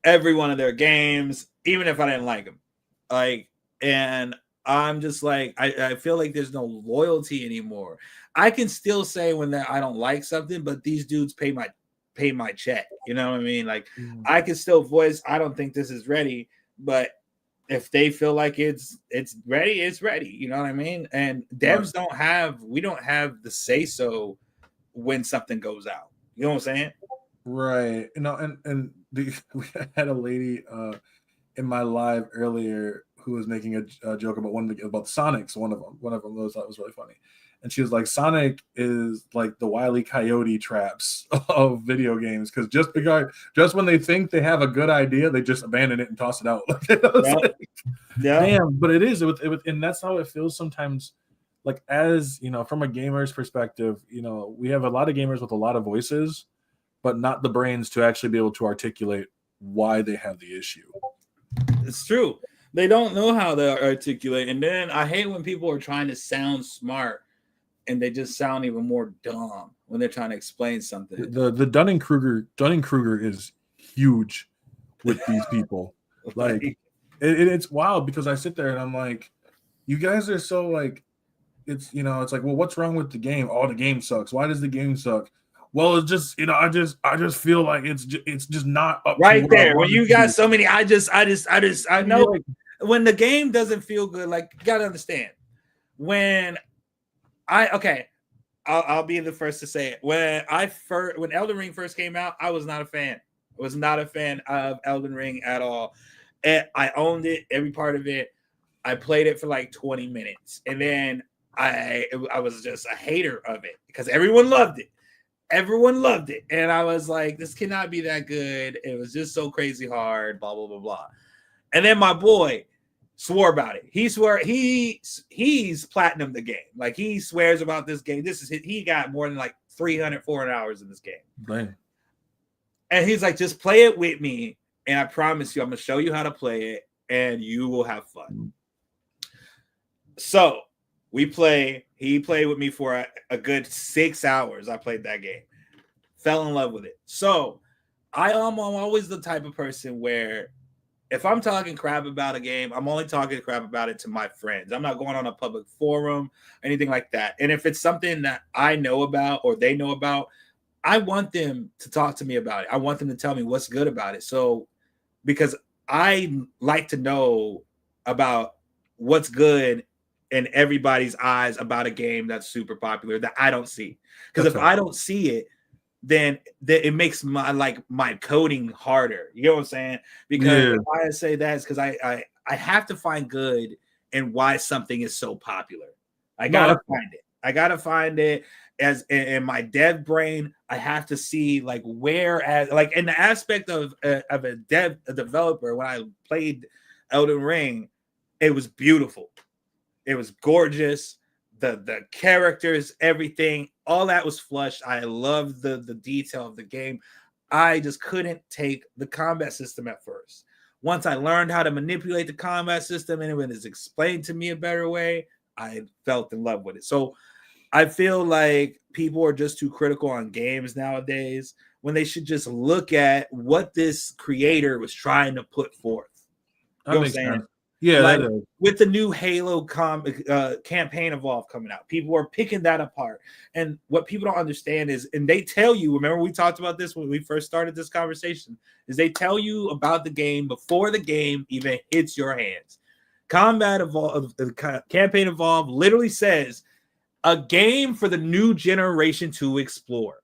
Every one of their games, even if I didn't like them. Like, and I'm just like, I feel like there's no loyalty anymore. I can still say when I don't like something, but these dudes pay my check. You know what I mean? Like, I can still voice, I don't think this is ready, but if they feel like it's ready, it's ready. You know what I mean? And devs we don't have the say so when something goes out. You know what I'm saying? Right. We had a lady in my live earlier who was making a joke about about Sonic's one of them. Those that was really funny. And she was like, Sonic is like the Wile E. Coyote traps of video games, because just when they think they have a good idea, they just abandon it and toss it out. Damn, but it is, and that's how it feels sometimes. Like, as from a gamer's perspective, we have a lot of gamers with a lot of voices, but not the brains to actually be able to articulate why they have the issue. It's true. They don't know how to articulate, and then I hate when people are trying to sound smart and they just sound even more dumb when they're trying to explain something. The Dunning-Kruger is huge with these people. Like, it's wild, because I sit there and I'm like, you guys are so like, it's like, well, what's wrong with the game? Oh, the game sucks. Why does the game suck? Well, it's just, I just feel like it's just not up right to there. When you got so many, I know, like, when the game doesn't feel good, like, you gotta understand when I'll be the first to say it. When Elden Ring first came out, I was not a fan. I was not a fan of Elden Ring at all. And I owned it, every part of it. I played it for like 20 minutes, and then I was just a hater of it because everyone loved it. Everyone loved it, and I was like, this cannot be that good. It was just so crazy hard, blah blah blah blah. And then my boy swore about it. He swore he's platinum the game. Like, he swears about this game. He got more than like 300, 400 hours in this game. Damn. And he's like, just play it with me, and I promise you, I'm gonna show you how to play it, and you will have fun. So he played with me for a good 6 hours. I played that game, fell in love with it. So I'm always the type of person where if I'm talking crap about a game, I'm only talking crap about it to my friends. I'm not going on a public forum, anything like that. And if it's something that I know about or they know about, I want them to talk to me about it. I want them to tell me what's good about it. So, because I like to know about what's good in everybody's eyes about a game that's super popular that I don't see. Because if I don't see it, then it makes my coding harder. You know what I'm saying? Because why I say that is because I have to find good in why something is so popular. I gotta find it. as in my dev brain, I have to see like where as like in the aspect of a developer. When I played Elden Ring, it was beautiful. It was gorgeous. The characters, everything, all that was flushed. I loved the detail of the game. I just couldn't take the combat system at first. Once I learned how to manipulate the combat system and it was explained to me a better way, I felt in love with it. So I feel like people are just too critical on games nowadays when they should just look at what this creator was trying to put forth. You know what I'm saying? Sense. Yeah, like, that is. with the new Halo campaign Evolve coming out, people are picking that apart. And what people don't understand is, and they tell you, remember we talked about this when we first started this conversation, is they tell you about the game before the game even hits your hands. Combat Evolve, campaign Evolve literally says a game for the new generation to explore.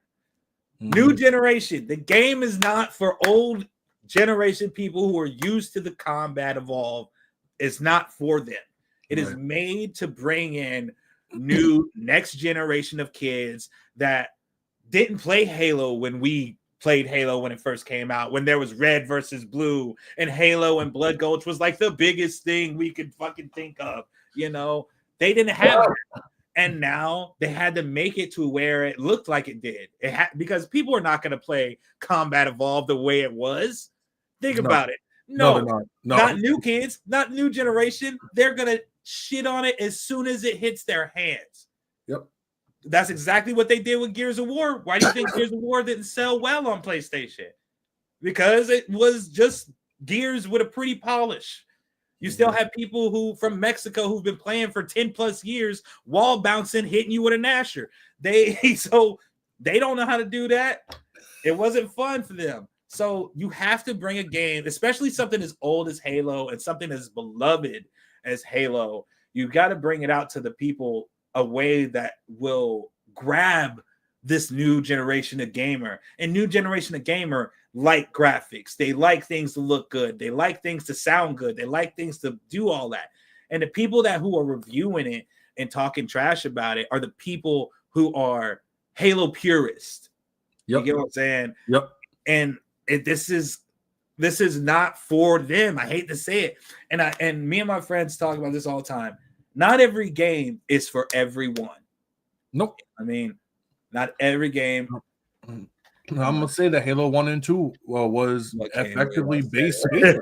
New generation. The game is not for old generation people who are used to the Combat Evolve. It's not for them. It is made to bring in new next generation of kids that didn't play Halo when we played Halo when it first came out, when there was red versus blue and Halo and Blood Gulch was like the biggest thing we could fucking think of. You know, they didn't have it. And now they had to make it to where it looked like it did. Because people are not going to play Combat Evolve the way it was. Think about it. No, not new kids, not new generation. They're gonna shit on it as soon as it hits their hands. Yep, that's exactly what they did with Gears of War. Why do you think Gears of War didn't sell well on PlayStation? Because it was just Gears with a pretty polish. You still have people who from Mexico who've been playing for 10 plus years, wall bouncing, hitting you with a Nasher. So they don't know how to do that. It wasn't fun for them. So you have to bring a game, especially something as old as Halo and something as beloved as Halo. You got to bring it out to the people a way that will grab this new generation of gamer. And new generation of gamer like graphics. They like things to look good. They like things to sound good. They like things to do all that. And the people who are reviewing it and talking trash about it are the people who are Halo purists. Yep. You get what I'm saying? Yep. And this is not for them. I hate to say it. And me and my friends talk about this all the time. Not every game is for everyone. Nope. I mean, not every game. I'm gonna say that Halo 1 and 2 was effectively based. Yeah.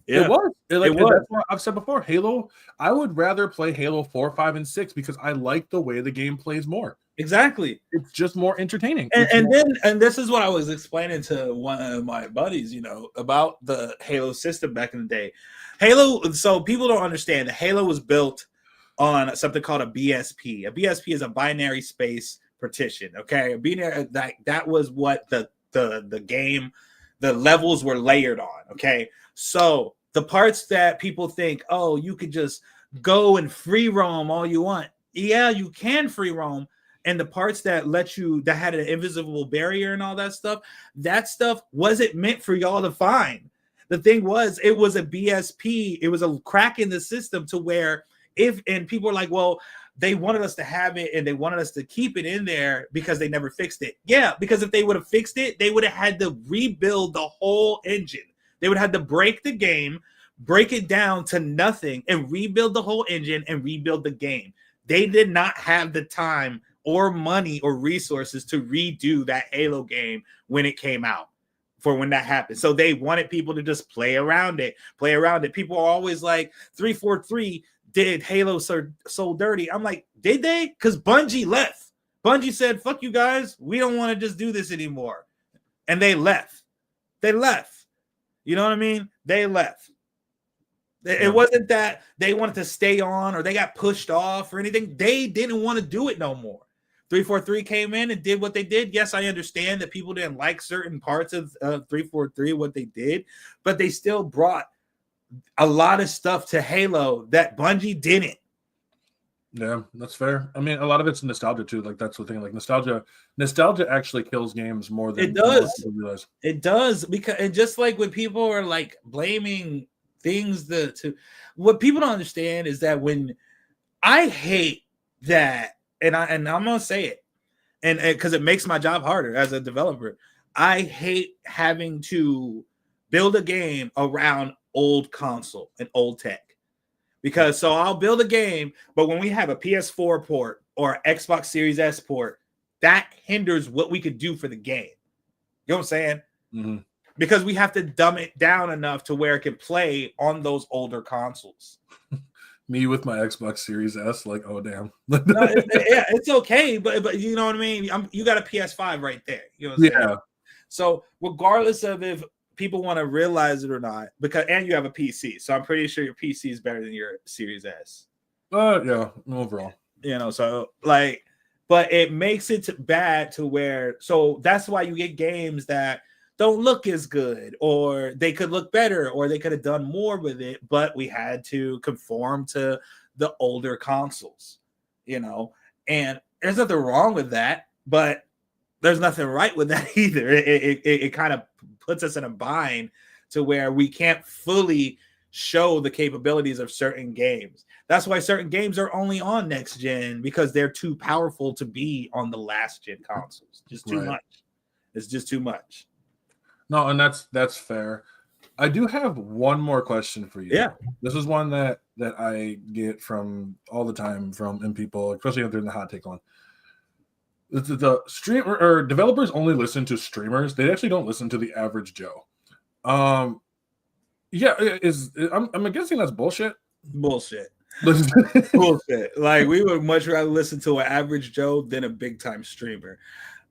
It was. It was. That's what I've said before. Halo, I would rather play Halo 4, 5, and 6 because I like the way the game plays more. Exactly. It's just more entertaining. And this is what I was explaining to one of my buddies, about the Halo system back in the day. Halo, so people don't understand that Halo was built on something called a BSP. A BSP is a binary space partition. Okay. A binary, that was what the game, the levels were layered on. Okay. So the parts that people think, oh, you could just go and free roam all you want. Yeah, you can free roam. And the parts that had an invisible barrier and all that stuff wasn't meant for y'all to find. The thing was, it was a BSP. It was a crack in the system to where and people are like, well, they wanted us to have it and they wanted us to keep it in there because they never fixed it. Yeah, because if they would have fixed it, they would have had to rebuild the whole engine. They would have had to break the game, break it down to nothing, and rebuild the whole engine and rebuild the game. They did not have the time or money or resources to redo that Halo game when it came out for when that happened. So they wanted people to just play around it. People are always like 343 did Halo so dirty. I'm like, did they? Because Bungie left. Bungie said, fuck you guys. We don't want to just do this anymore. And they left. You know what I mean? They left. It wasn't that they wanted to stay on or they got pushed off or anything. They didn't want to do it no more. 343 came in and did what they did. Yes, I understand that people didn't like certain parts of 343, what they did, but they still brought a lot of stuff to Halo that Bungie didn't. Yeah, that's fair. I mean, a lot of it's nostalgia too. Like that's the thing. Like nostalgia actually kills games more than it does. People realize. It does, because and just like when people are like blaming things what people don't understand is that when I hate that, and I'm gonna say it, and because it makes my job harder as a developer. I hate having to build a game around old console and old tech. Because so I'll build a game, but when we have a PS4 port or Xbox Series S port, that hinders what we could do for the game. You know what I'm saying? Mm-hmm. Because we have to dumb it down enough to where it can play on those older consoles. Me with my Xbox Series S, like, oh damn. No, yeah, it's okay, but you know what I mean? You got a PS5 right there. You know what I'm saying? Yeah. So regardless of if people want to realize it or not, and you have a PC, so I'm pretty sure your PC is better than your Series S. Yeah, overall. You know, so like, but it makes it bad to where, so that's why you get games that don't look as good, or they could look better, or they could have done more with it, but we had to conform to the older consoles, you know, and there's nothing wrong with that, but there's nothing right with that either. It kind of puts us in a bind to where we can't fully show the capabilities of certain games. That's why certain games are only on next gen, because they're too powerful to be on the last gen consoles. Just too much. It's just too much. No, and that's fair. I do have one more question for you. Yeah. This is one that I get from all the time from people, especially if they're in the hot take on. The streamer or developers only listen to streamers. They actually don't listen to the average Joe. Yeah, I'm guessing that's bullshit. Bullshit. Bullshit. Like, we would much rather listen to an average Joe than a big time streamer.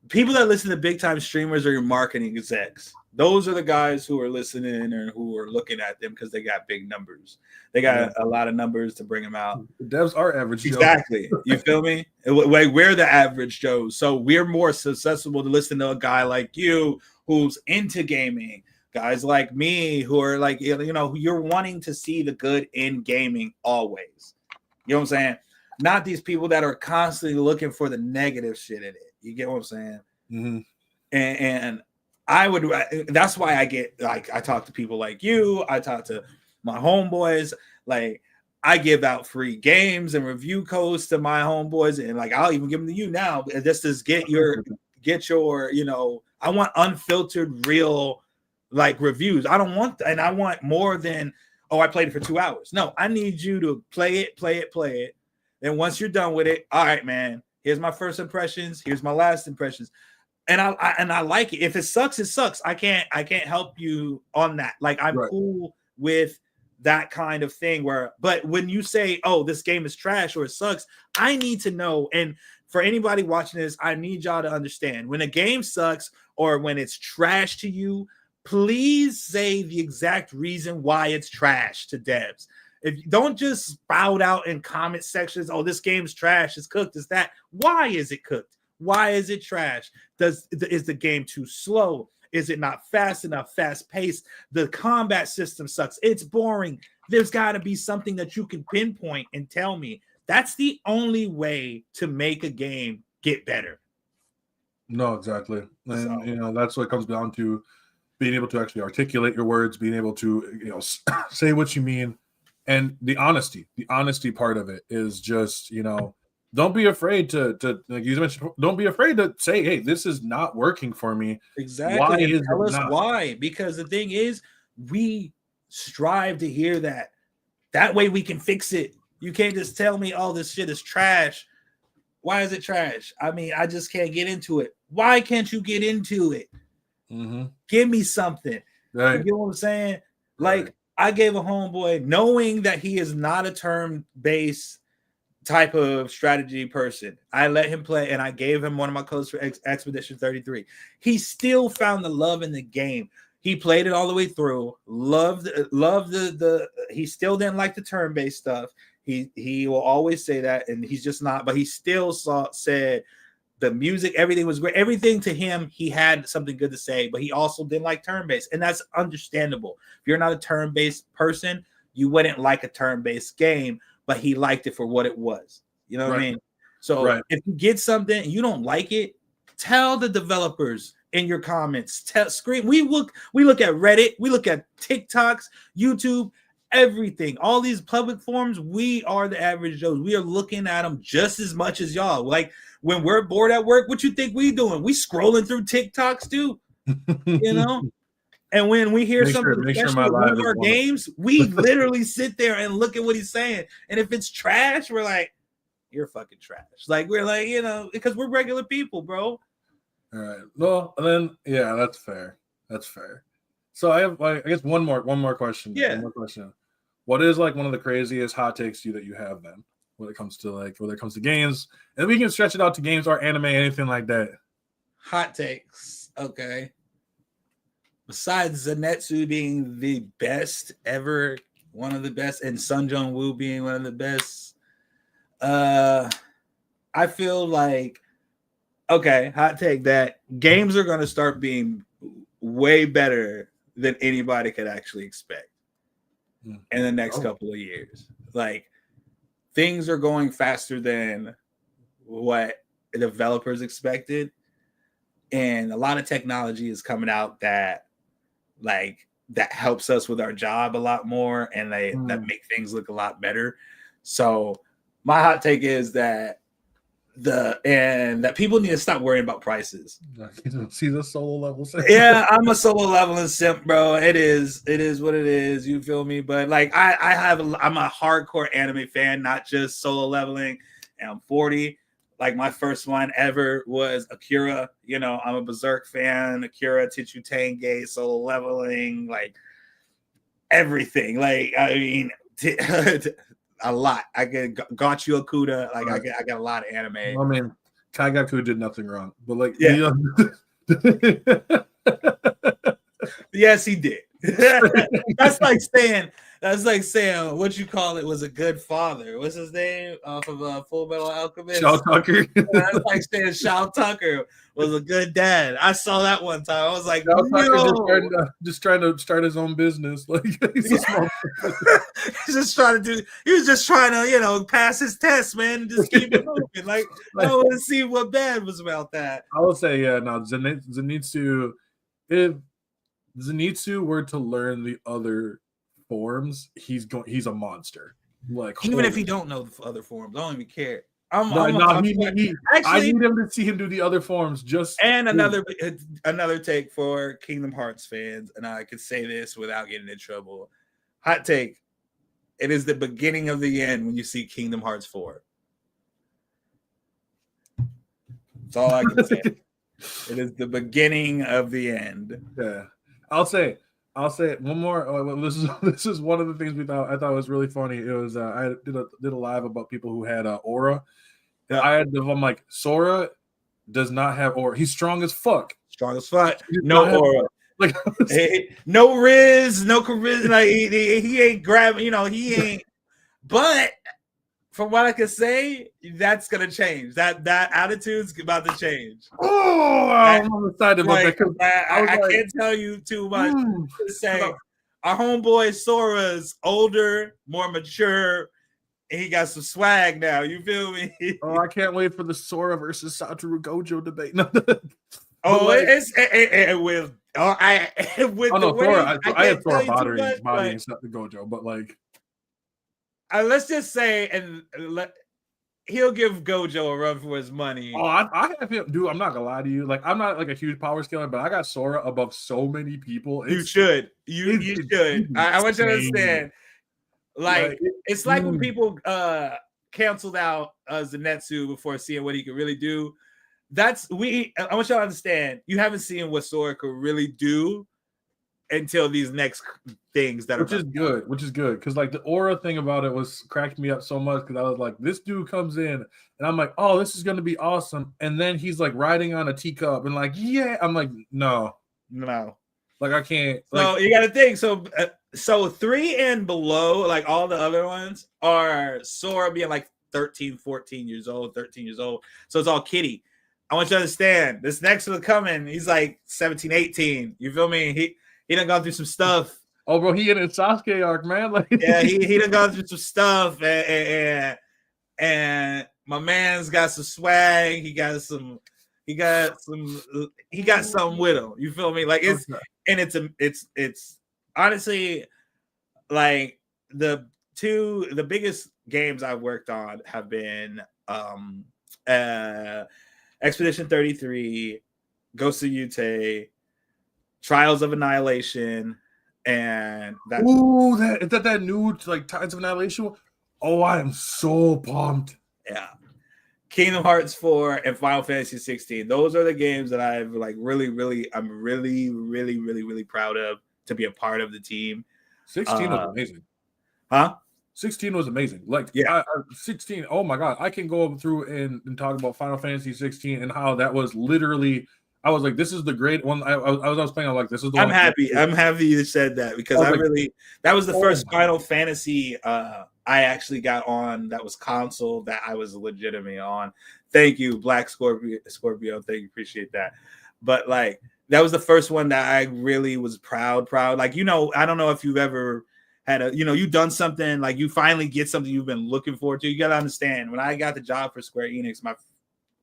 People that listen to big time streamers are your marketing execs. Those are the guys who are listening or who are looking at them because they got big numbers. They got a lot of numbers to bring them out. The devs are average Joe. Exactly. You feel me? We're the average Joes. So we're more susceptible to listen to a guy like you who's into gaming. Guys like me who are like, you know, you're wanting to see the good in gaming always. You know what I'm saying? Not these people that are constantly looking for the negative shit in it. You get what I'm saying? Mm-hmm. And I would, that's why I get, like, I talk to people like you, I talk to my homeboys, like, I give out free games and review codes to my homeboys, and like, I'll even give them to you now. This is get your, you know, I want unfiltered, real, like, reviews. I don't want, and I want more than, oh, I played it for 2 hours. No, I need you to play it. And once you're done with it, all right, man, here's my first impressions, here's my last impressions. And I like it. If it sucks, it sucks. I can't help you on that. Like, I'm cool with that kind of thing but when you say, oh, this game is trash or it sucks, I need to know. And for anybody watching this, I need y'all to understand, when a game sucks or when it's trash to you, please say the exact reason why it's trash to devs. If you don't just spout out in comment sections, oh, this game's trash, it's cooked, it's that. Why is it cooked? Why is it trash? Is the game too slow? Is it not fast enough, fast paced? The combat system sucks. It's boring. There's got to be something that you can pinpoint and tell me. That's the only way to make a game get better. No, exactly. And, you know, that's what it comes down to, being able to actually articulate your words, being able to, you know, say what you mean. And the honesty part of it is just, you know, don't be afraid to like you mentioned, don't be afraid to say, hey, this is not working for me. Exactly. Why is tell it us not? why? Because the thing is, we strive to hear that. That way we can fix it. You can't just tell me, oh, this shit is trash. Why is it trash? I mean, I just can't get into it. Why can't you get into it? Mm-hmm. Give me something. Right. You know what I'm saying? Like, I gave a homeboy, knowing that he is not a turn-based type of strategy person, I let him play, and I gave him one of my codes for Expedition 33. He still found the love in the game. He played it all the way through. Loved the he still didn't like the turn-based stuff. He will always say that, and he's just not, but he still said the music, everything was great. Everything to him, he had something good to say, but he also didn't like turn-based, and that's understandable. If you're not a turn-based person, you wouldn't like a turn-based game, but he liked it for what it was. You know what I mean? So if you get something and you don't like it, tell the developers in your comments. Scream. We look at Reddit, we look at TikToks, YouTube. everything. All these public forums, we are the average Joes. We are looking at them just as much as y'all. Like when we're bored at work, what you think we doing? We scrolling through TikToks too, you know? And when we hear something, especially with one of our games, we literally sit there and look at what he's saying. And if it's trash, we're like, you're fucking trash. Like, we're like, you know, because we're regular people, bro. All right. Well, then, yeah, that's fair. That's fair. So I have, like, I guess one more question. Yeah. One more question. What is like one of the craziest hot takes that you have then when it comes to games? And we can stretch it out to games or anime, anything like that. Hot takes. Okay. Besides Zenitsu being the best ever, one of the best, and Sun Jung-woo being one of the best, I feel like, okay, hot take that games are going to start being way better than anybody could actually expect in the next couple of years. Like, things are going faster than what developers expected, and a lot of technology is coming out that helps us with our job a lot more, and that make things look a lot better. So my hot take is that people need to stop worrying about prices. See the solo level simp? Yeah, I'm a solo leveling simp, bro. It is what it is. You feel me? But like I'm a hardcore anime fan, not just solo leveling. And I'm 40. Like my first one ever was Akira. You know, I'm a Berserk fan. Akira, Tichu Tenge, solo leveling, like everything. Like, I mean, a lot. I get Gachi Okuda. Like, I got a lot of anime. I mean, Kaigaku did nothing wrong, but like, yeah. Yes, he did. That's like saying what you call it was a good father. What's his name off of Full Metal Alchemist? Shao Tucker. That's like saying Shao Tucker was a good dad. I saw that one time. I was like, Shao no. Tucker just trying to start his own business. Like he's a small He was just trying to, you know, pass his test, man, and just keep it moving. Like, I want to see what bad was about that. I would say, yeah, no, Zenitsu, if Zenitsu were to learn the other forms, he's a monster. Like, even if he don't know the other forms, I don't even care. I need him to see him do the other forms. Another take for Kingdom Hearts fans, and I could say this without getting in trouble. Hot take: it is the beginning of the end when you see Kingdom Hearts 4. That's all I can say. It is the beginning of the end. Yeah, I'll say one more. This is one of the things I thought was really funny. It was I did a live about people who had aura. Yeah. I'm like, Sora does not have aura. He's strong as fuck. No aura. Like no Riz, no charisma. Like he ain't grabbing. You know, he ain't. But from what I can say, that's gonna change. That attitude's about to change. Oh, I'm excited about that. I can't tell you too much to say. Our homeboy Sora's older, more mature, and he got some swag now. You feel me? Oh, I can't wait for the Sora versus Satoru Gojo debate. I had Sora bodying Gojo, but like. Let's just say, he'll give Gojo a run for his money. Oh, I have him, dude. I'm not gonna lie to you. Like, I'm not like a huge power scaler, but I got Sora above so many people. You should. You should. I want you to understand. Like, it's like when people canceled out Zenitsu before seeing what he could really do. I want y'all to understand. You haven't seen what Sora could really do until these next things which is good because like the aura thing about it was cracked me up so much because I was like, this dude comes in and I'm like, oh, this is gonna be awesome, and then he's like riding on a teacup and like, yeah, I'm like, no, like I can't. So you gotta think. So 3 and below, like all the other ones, are Sora being like 13 years old. So it's all kiddie. I want you to understand this next one coming. He's like 17, 18. You feel me? He done gone through some stuff. Oh, bro, he in a Sasuke arc, man. Like, yeah, he done gone through some stuff, and my man's got some swag. He got something with him. You feel me? Like it's honestly like the biggest games I've worked on have been Expedition 33, Ghost of Yute, Trials of Annihilation, and that. Ooh, that new like Tides of Annihilation. Oh, I am so pumped. Yeah. Kingdom Hearts 4 and Final Fantasy 16. Those are the games that I've like I'm really proud of to be a part of the team. 16 was amazing. Huh? 16 was amazing. Like, yeah, 16. Oh my god, I can go through and talk about Final Fantasy 16 and how that was literally. I was like, this is the great one. I was playing. I'm like, this is the. I'm happy. I'm happy you said that because that was the first Final Fantasy I actually got on that was console that I was legitimately on. Thank you, Black Scorpio. Thank you, appreciate that. But like that was the first one that I really was proud. Like, you know, I don't know if you've ever had you've done something like you finally get something you've been looking forward to. You got to understand when I got the job for Square Enix,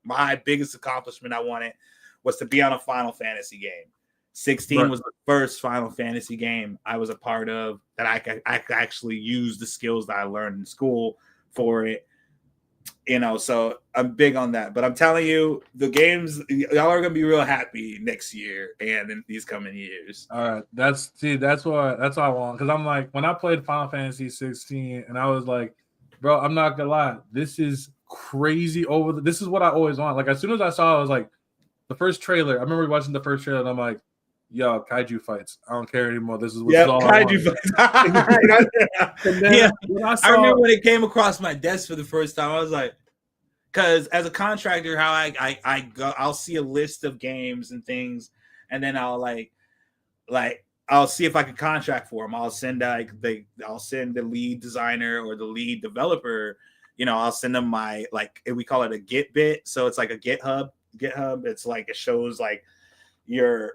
my biggest accomplishment I wanted was to be on a Final Fantasy game. 16 was the first Final Fantasy game I was a part of that I could actually use the skills that I learned in school for it. You know, so I'm big on that. But I'm telling you, the games, y'all are gonna be real happy next year and in these coming years. All right, that's what I want, because I'm like, when I played Final Fantasy 16 and I was like, bro, I'm not gonna lie, this is crazy this is what I always want. Like, as soon as I saw it, I was like, the first trailer, I remember watching the first trailer and I'm like, yo, kaiju fights. I don't care anymore. This is what's all kaiju fights. I remember when it came across my desk for the first time, I was like, because as a contractor, how I go, I'll see a list of games and things, and then I'll like I'll see if I can contract for them. I'll send I'll send the lead designer or the lead developer. You know, I'll send them my we call it a Git bit, so it's like a GitHub. It's like it shows like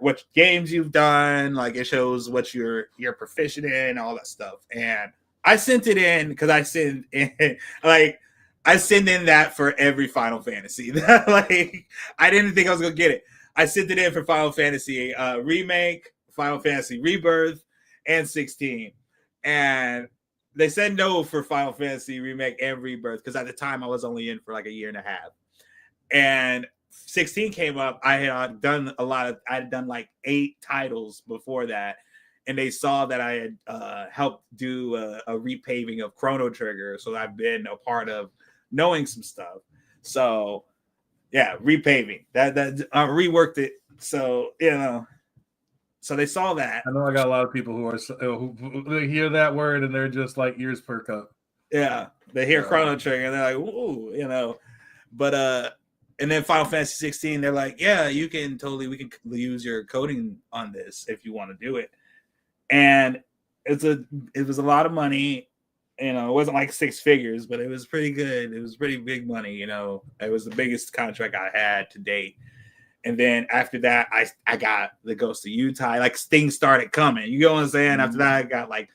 what games you've done, like it shows what you're proficient in, all that stuff. And I sent it in because I send in that for every Final Fantasy. Like I didn't think I was gonna get it. I sent it in for Final Fantasy Remake, Final Fantasy Rebirth, and 16. And they said no for Final Fantasy Remake and Rebirth because at the time I was only in for like a year and a half. And 16 came up. I had done like 8 titles before that, and they saw that I had helped do a repaving of Chrono Trigger, so I've been a part of knowing some stuff. So yeah, repaving that reworked it. So so they saw that. I know I got a lot of people who hear that word and they're just like ears perk up. Yeah, they hear Chrono Trigger and they're like, ooh, but and then Final Fantasy 16, they're like, yeah, we can use your coding on this if you want to do it. And it was a lot of money. It wasn't like 6 figures, but it was pretty good. It was pretty big money. It was the biggest contract I had to date. And then after that, I got the Ghost of Yute. Like things started coming. You know what I'm saying? Mm-hmm. After that, I got like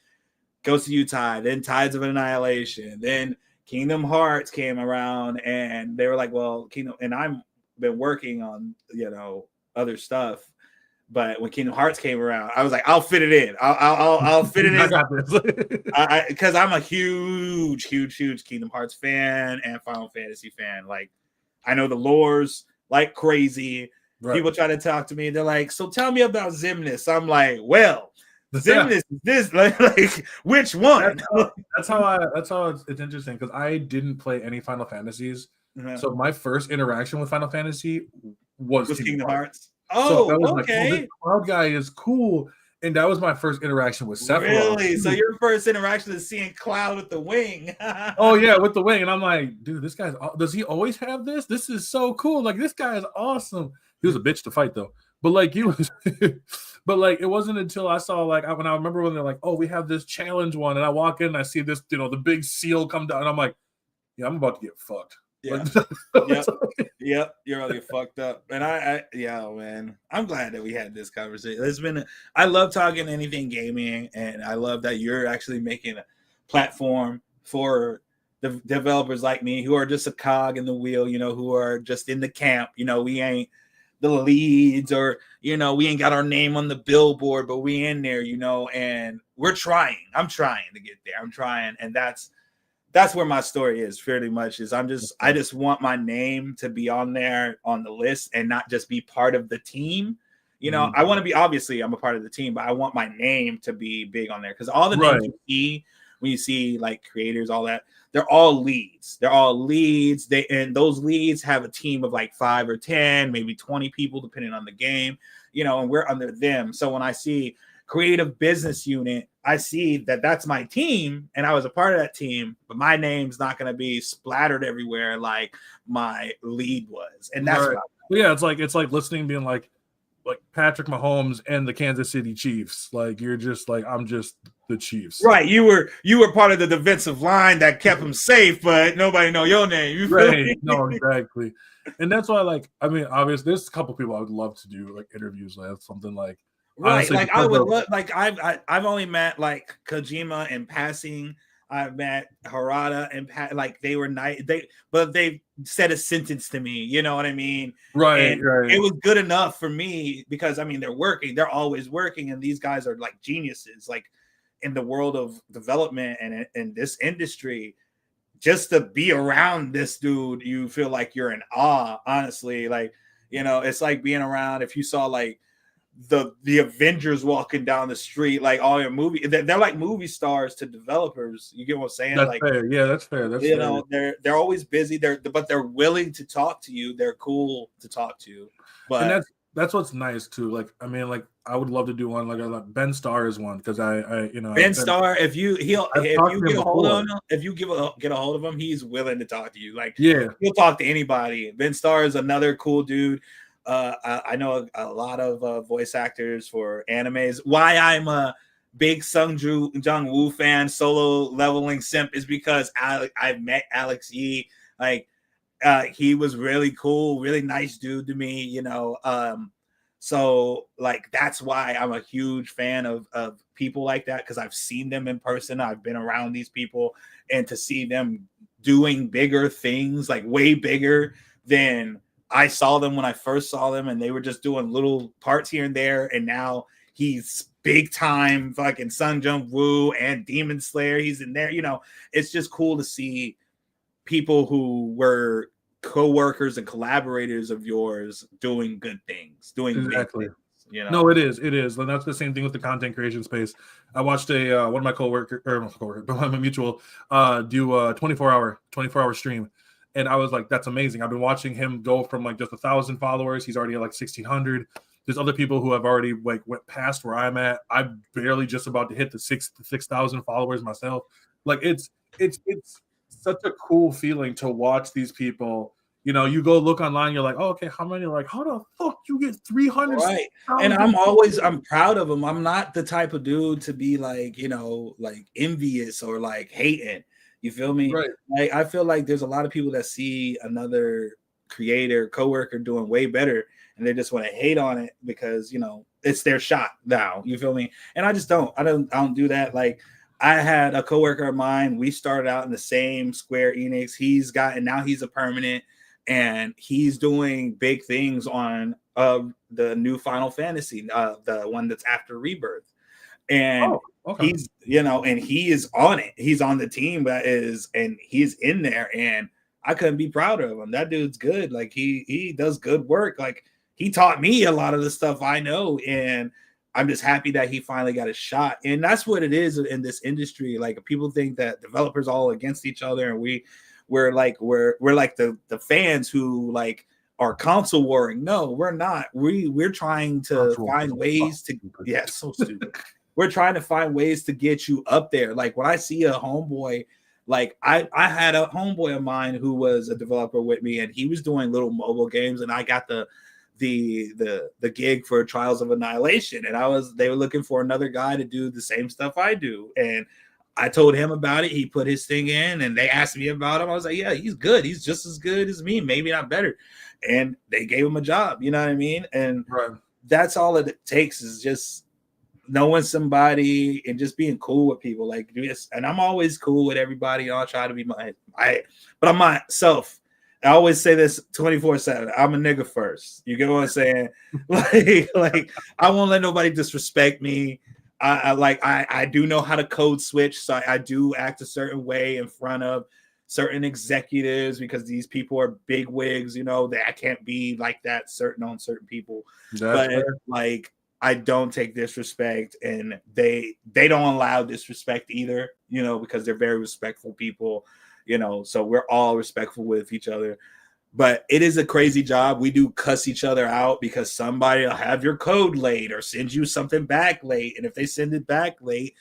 Ghost of Yute, then Tides of Annihilation, then Kingdom Hearts came around, and they were like, well, and I've been working on, other stuff. But when Kingdom Hearts came around, I was like, I'll fit it in. I'll fit it in. I got this. Because I'm a huge Kingdom Hearts fan and Final Fantasy fan. Like, I know the lores like crazy. Right. People try to talk to me. They're like, so tell me about Xemnas. I'm like, well, Xemnas is this like which one? That's how it's interesting because I didn't play any Final Fantasies. Mm-hmm. So my first interaction with Final Fantasy was Kingdom Hearts. Oh, so okay. Like, this Cloud guy is cool, and that was my first interaction with Sephiroth. Really? So your first interaction is seeing Cloud with the wing? Oh yeah, with the wing, and I'm like, dude, this guy's. Does he always have this? This is so cool. Like this guy is awesome. He was a bitch to fight though, but like he was. But like it wasn't until I saw when I remember when they're like, oh, we have this challenge one, and I walk in and I see this, the big seal come down, and I'm like, yeah, I'm about to get fucked. Yeah. Yep. You're gonna get fucked up. And man, I'm glad that we had this conversation. I love talking anything gaming, and I love that you're actually making a platform for the developers like me who are just a cog in the wheel, who are just in the camp. We ain't the leads, or we ain't got our name on the billboard, but we in there, and we're trying. I'm trying to get there. I'm trying, and that's where my story is fairly much. Is I just want my name to be on there on the list and not just be part of the team. I want to be, obviously I'm a part of the team, but I want my name to be big on there, because all the names you see when you see like creators, all that, they're all leads. And those leads have a team of like 5 or 10, maybe 20 people, depending on the game, and we're under them. So when I see creative business unit, I see that that's my team, and I was a part of that team, but my name's not going to be splattered everywhere like my lead was. And that's it's like listening, being like Patrick Mahomes and the Kansas City Chiefs. Like, you're just like, I'm just the Chiefs. Right. You were part of the defensive line that kept them safe, but nobody know your name. You feel me? No, exactly. And that's why, like, I mean, obviously, there's a couple people I would love to do like interviews with, something like. Right. Honestly, like, I would love, like, I've only met like Kojima in passing. I've met Harada and like they were nice. But they said a sentence to me. You know what I mean? Right. And it was good enough for me, because I mean they're working. They're always working, and these guys are like geniuses. Like, in the world of development and in this industry, just to be around this dude, you feel like you're in awe. Honestly, like, it's like being around, if you saw like the Avengers walking down the street, like all your movie, they're like movie stars to developers. You get what I'm saying? That's like fair. Yeah, that's fair. That's fair. They're always busy. But they're willing to talk to you. They're cool to talk to. But and that's what's nice too. Like, I mean, like, I would love to do one like Ben Starr is one, because I Ben Starr, if you get a hold of him, he's willing to talk to you. Like, he'll talk to anybody. Ben Starr is another cool dude. I know a lot of voice actors for animes. Why I'm a big Jung Woo fan, solo leveling simp, is because I've met Alex Yee. Like, he was really cool, really nice dude to me, so like that's why I'm a huge fan of people like that, because I've seen them in person. I've been around these people, and to see them doing bigger things, like way bigger than I saw them when I first saw them, and they were just doing little parts here and there, and now he's big time fucking Sung Jung Woo and Demon Slayer. He's in there, it's just cool to see people who were co-workers and collaborators of yours doing good things, doing exactly big things, No, it is, and that's the same thing with the content creation space. I watched one of my my mutual do a 24-hour stream, and I was like, that's amazing. I've been watching him go from like just 1,000 followers. He's already at like 1,600. There's other people who have already like went past where I'm at. I'm barely just about to hit the 6,000 followers myself. Like, it's such a cool feeling to watch these people. You go look online, you're like, oh, okay, how many? Like, how the fuck you get 300? Right. And I'm proud of them. I'm not the type of dude to be like, like envious or like hating. You feel me? Right. Like, I feel like there's a lot of people that see another creator, coworker doing way better, and they just want to hate on it because, it's their shot now. You feel me? And I just don't. I don't do that. Like, I had a coworker of mine. We started out in the same Square Enix. Now he's a permanent, and he's doing big things on the new Final Fantasy, the one that's after Rebirth. And he's, and he is on it. He's on the team and he's in there, and I couldn't be prouder of him. That dude's good. Like, he does good work. Like, he taught me a lot of the stuff I know, and I'm just happy that he finally got a shot. And that's what it is in this industry. Like, people think that developers all against each other, and we're like the fans who like are console warring. No, we're not. We're trying to find ways to so stupid. We're trying to find ways to get you up there. Like, when I see a homeboy, like I had a homeboy of mine who was a developer with me, and he was doing little mobile games, and I got the gig for Trials of Annihilation, and they were looking for another guy to do the same stuff I do, and I told him about it. He put his thing in, and they asked me about him. I was like, yeah, he's good. He's just as good as me, maybe not better. And they gave him a job. You know what I mean? And that's all it takes, is just knowing somebody and just being cool with people. Like, and I'm always cool with everybody. I'll try to be but I'm myself. I always say this 24/7. I'm a nigga first. You get what I'm saying? like I won't let nobody disrespect me. I do know how to code switch, so I do act a certain way in front of certain executives because these people are big wigs. You know that I can't be like that on certain people. But like I don't take disrespect, and they don't allow disrespect either. You know, because they're very respectful people. You know, so we're all respectful with each other. But it is a crazy job. We do cuss each other out because somebody will have your code late or send you something back late. And if they send it back late,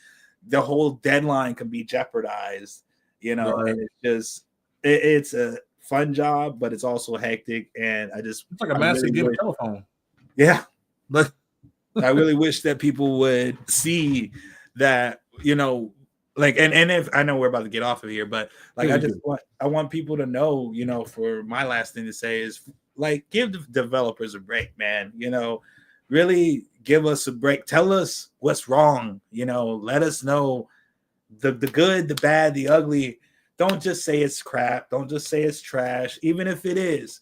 the whole deadline can be jeopardized, you know. Right. And it's just it's a fun job, but it's also hectic. And it's like a massive game of telephone. Yeah. But I really wish that people would see that, you know, like, and if I know we're about to get off of here, but like, I want people to know, you know, for my last thing to say is like, give the developers a break, man. You know, really give us a break. Tell us what's wrong. You know, let us know the good, the bad, the ugly. Don't just say it's crap. Don't just say it's trash. Even if it is,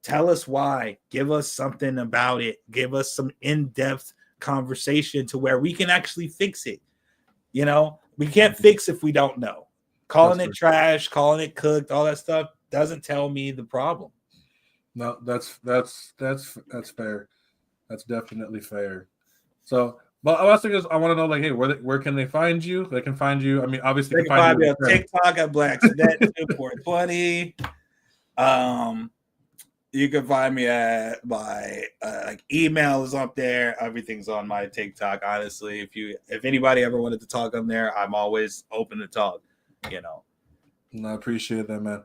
tell us why. Give us something about it. Give us some in-depth conversation to where we can actually fix it. You know, we can't fix if we don't know. Calling it trash, calling it cooked, all that stuff doesn't tell me the problem. No, that's fair. That's definitely fair. So, but I was thinking, I want to know, like, hey, where can they find you? They can find you. I mean, obviously, they can find me on TikTok at Blkzenitsu 420. You can find me at my like email is up there. Everything's on my TikTok. Honestly, if anybody ever wanted to talk on there, I'm always open to talk. You know. I appreciate that, man.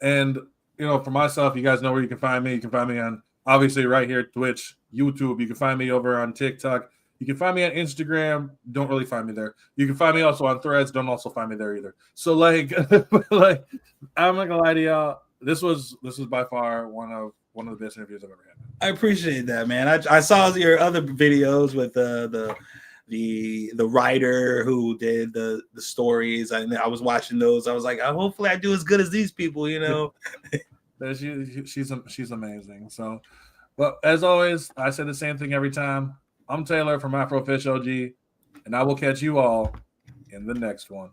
And you know, for myself, you guys know where you can find me. You can find me on obviously right here, Twitch, YouTube. You can find me over on TikTok. You can find me on Instagram. Don't really find me there. You can find me also on Threads. Don't also find me there either. So like I'm not gonna lie to y'all. This was by far one of the best interviews I've ever had. I appreciate that, man. I saw your other videos with the writer who did the stories. I was watching those. I was like, hopefully I do as good as these people, you know. She's amazing. So, but as always, I say the same thing every time. I'm Taylor from Afro Fish OG, and I will catch you all in the next one.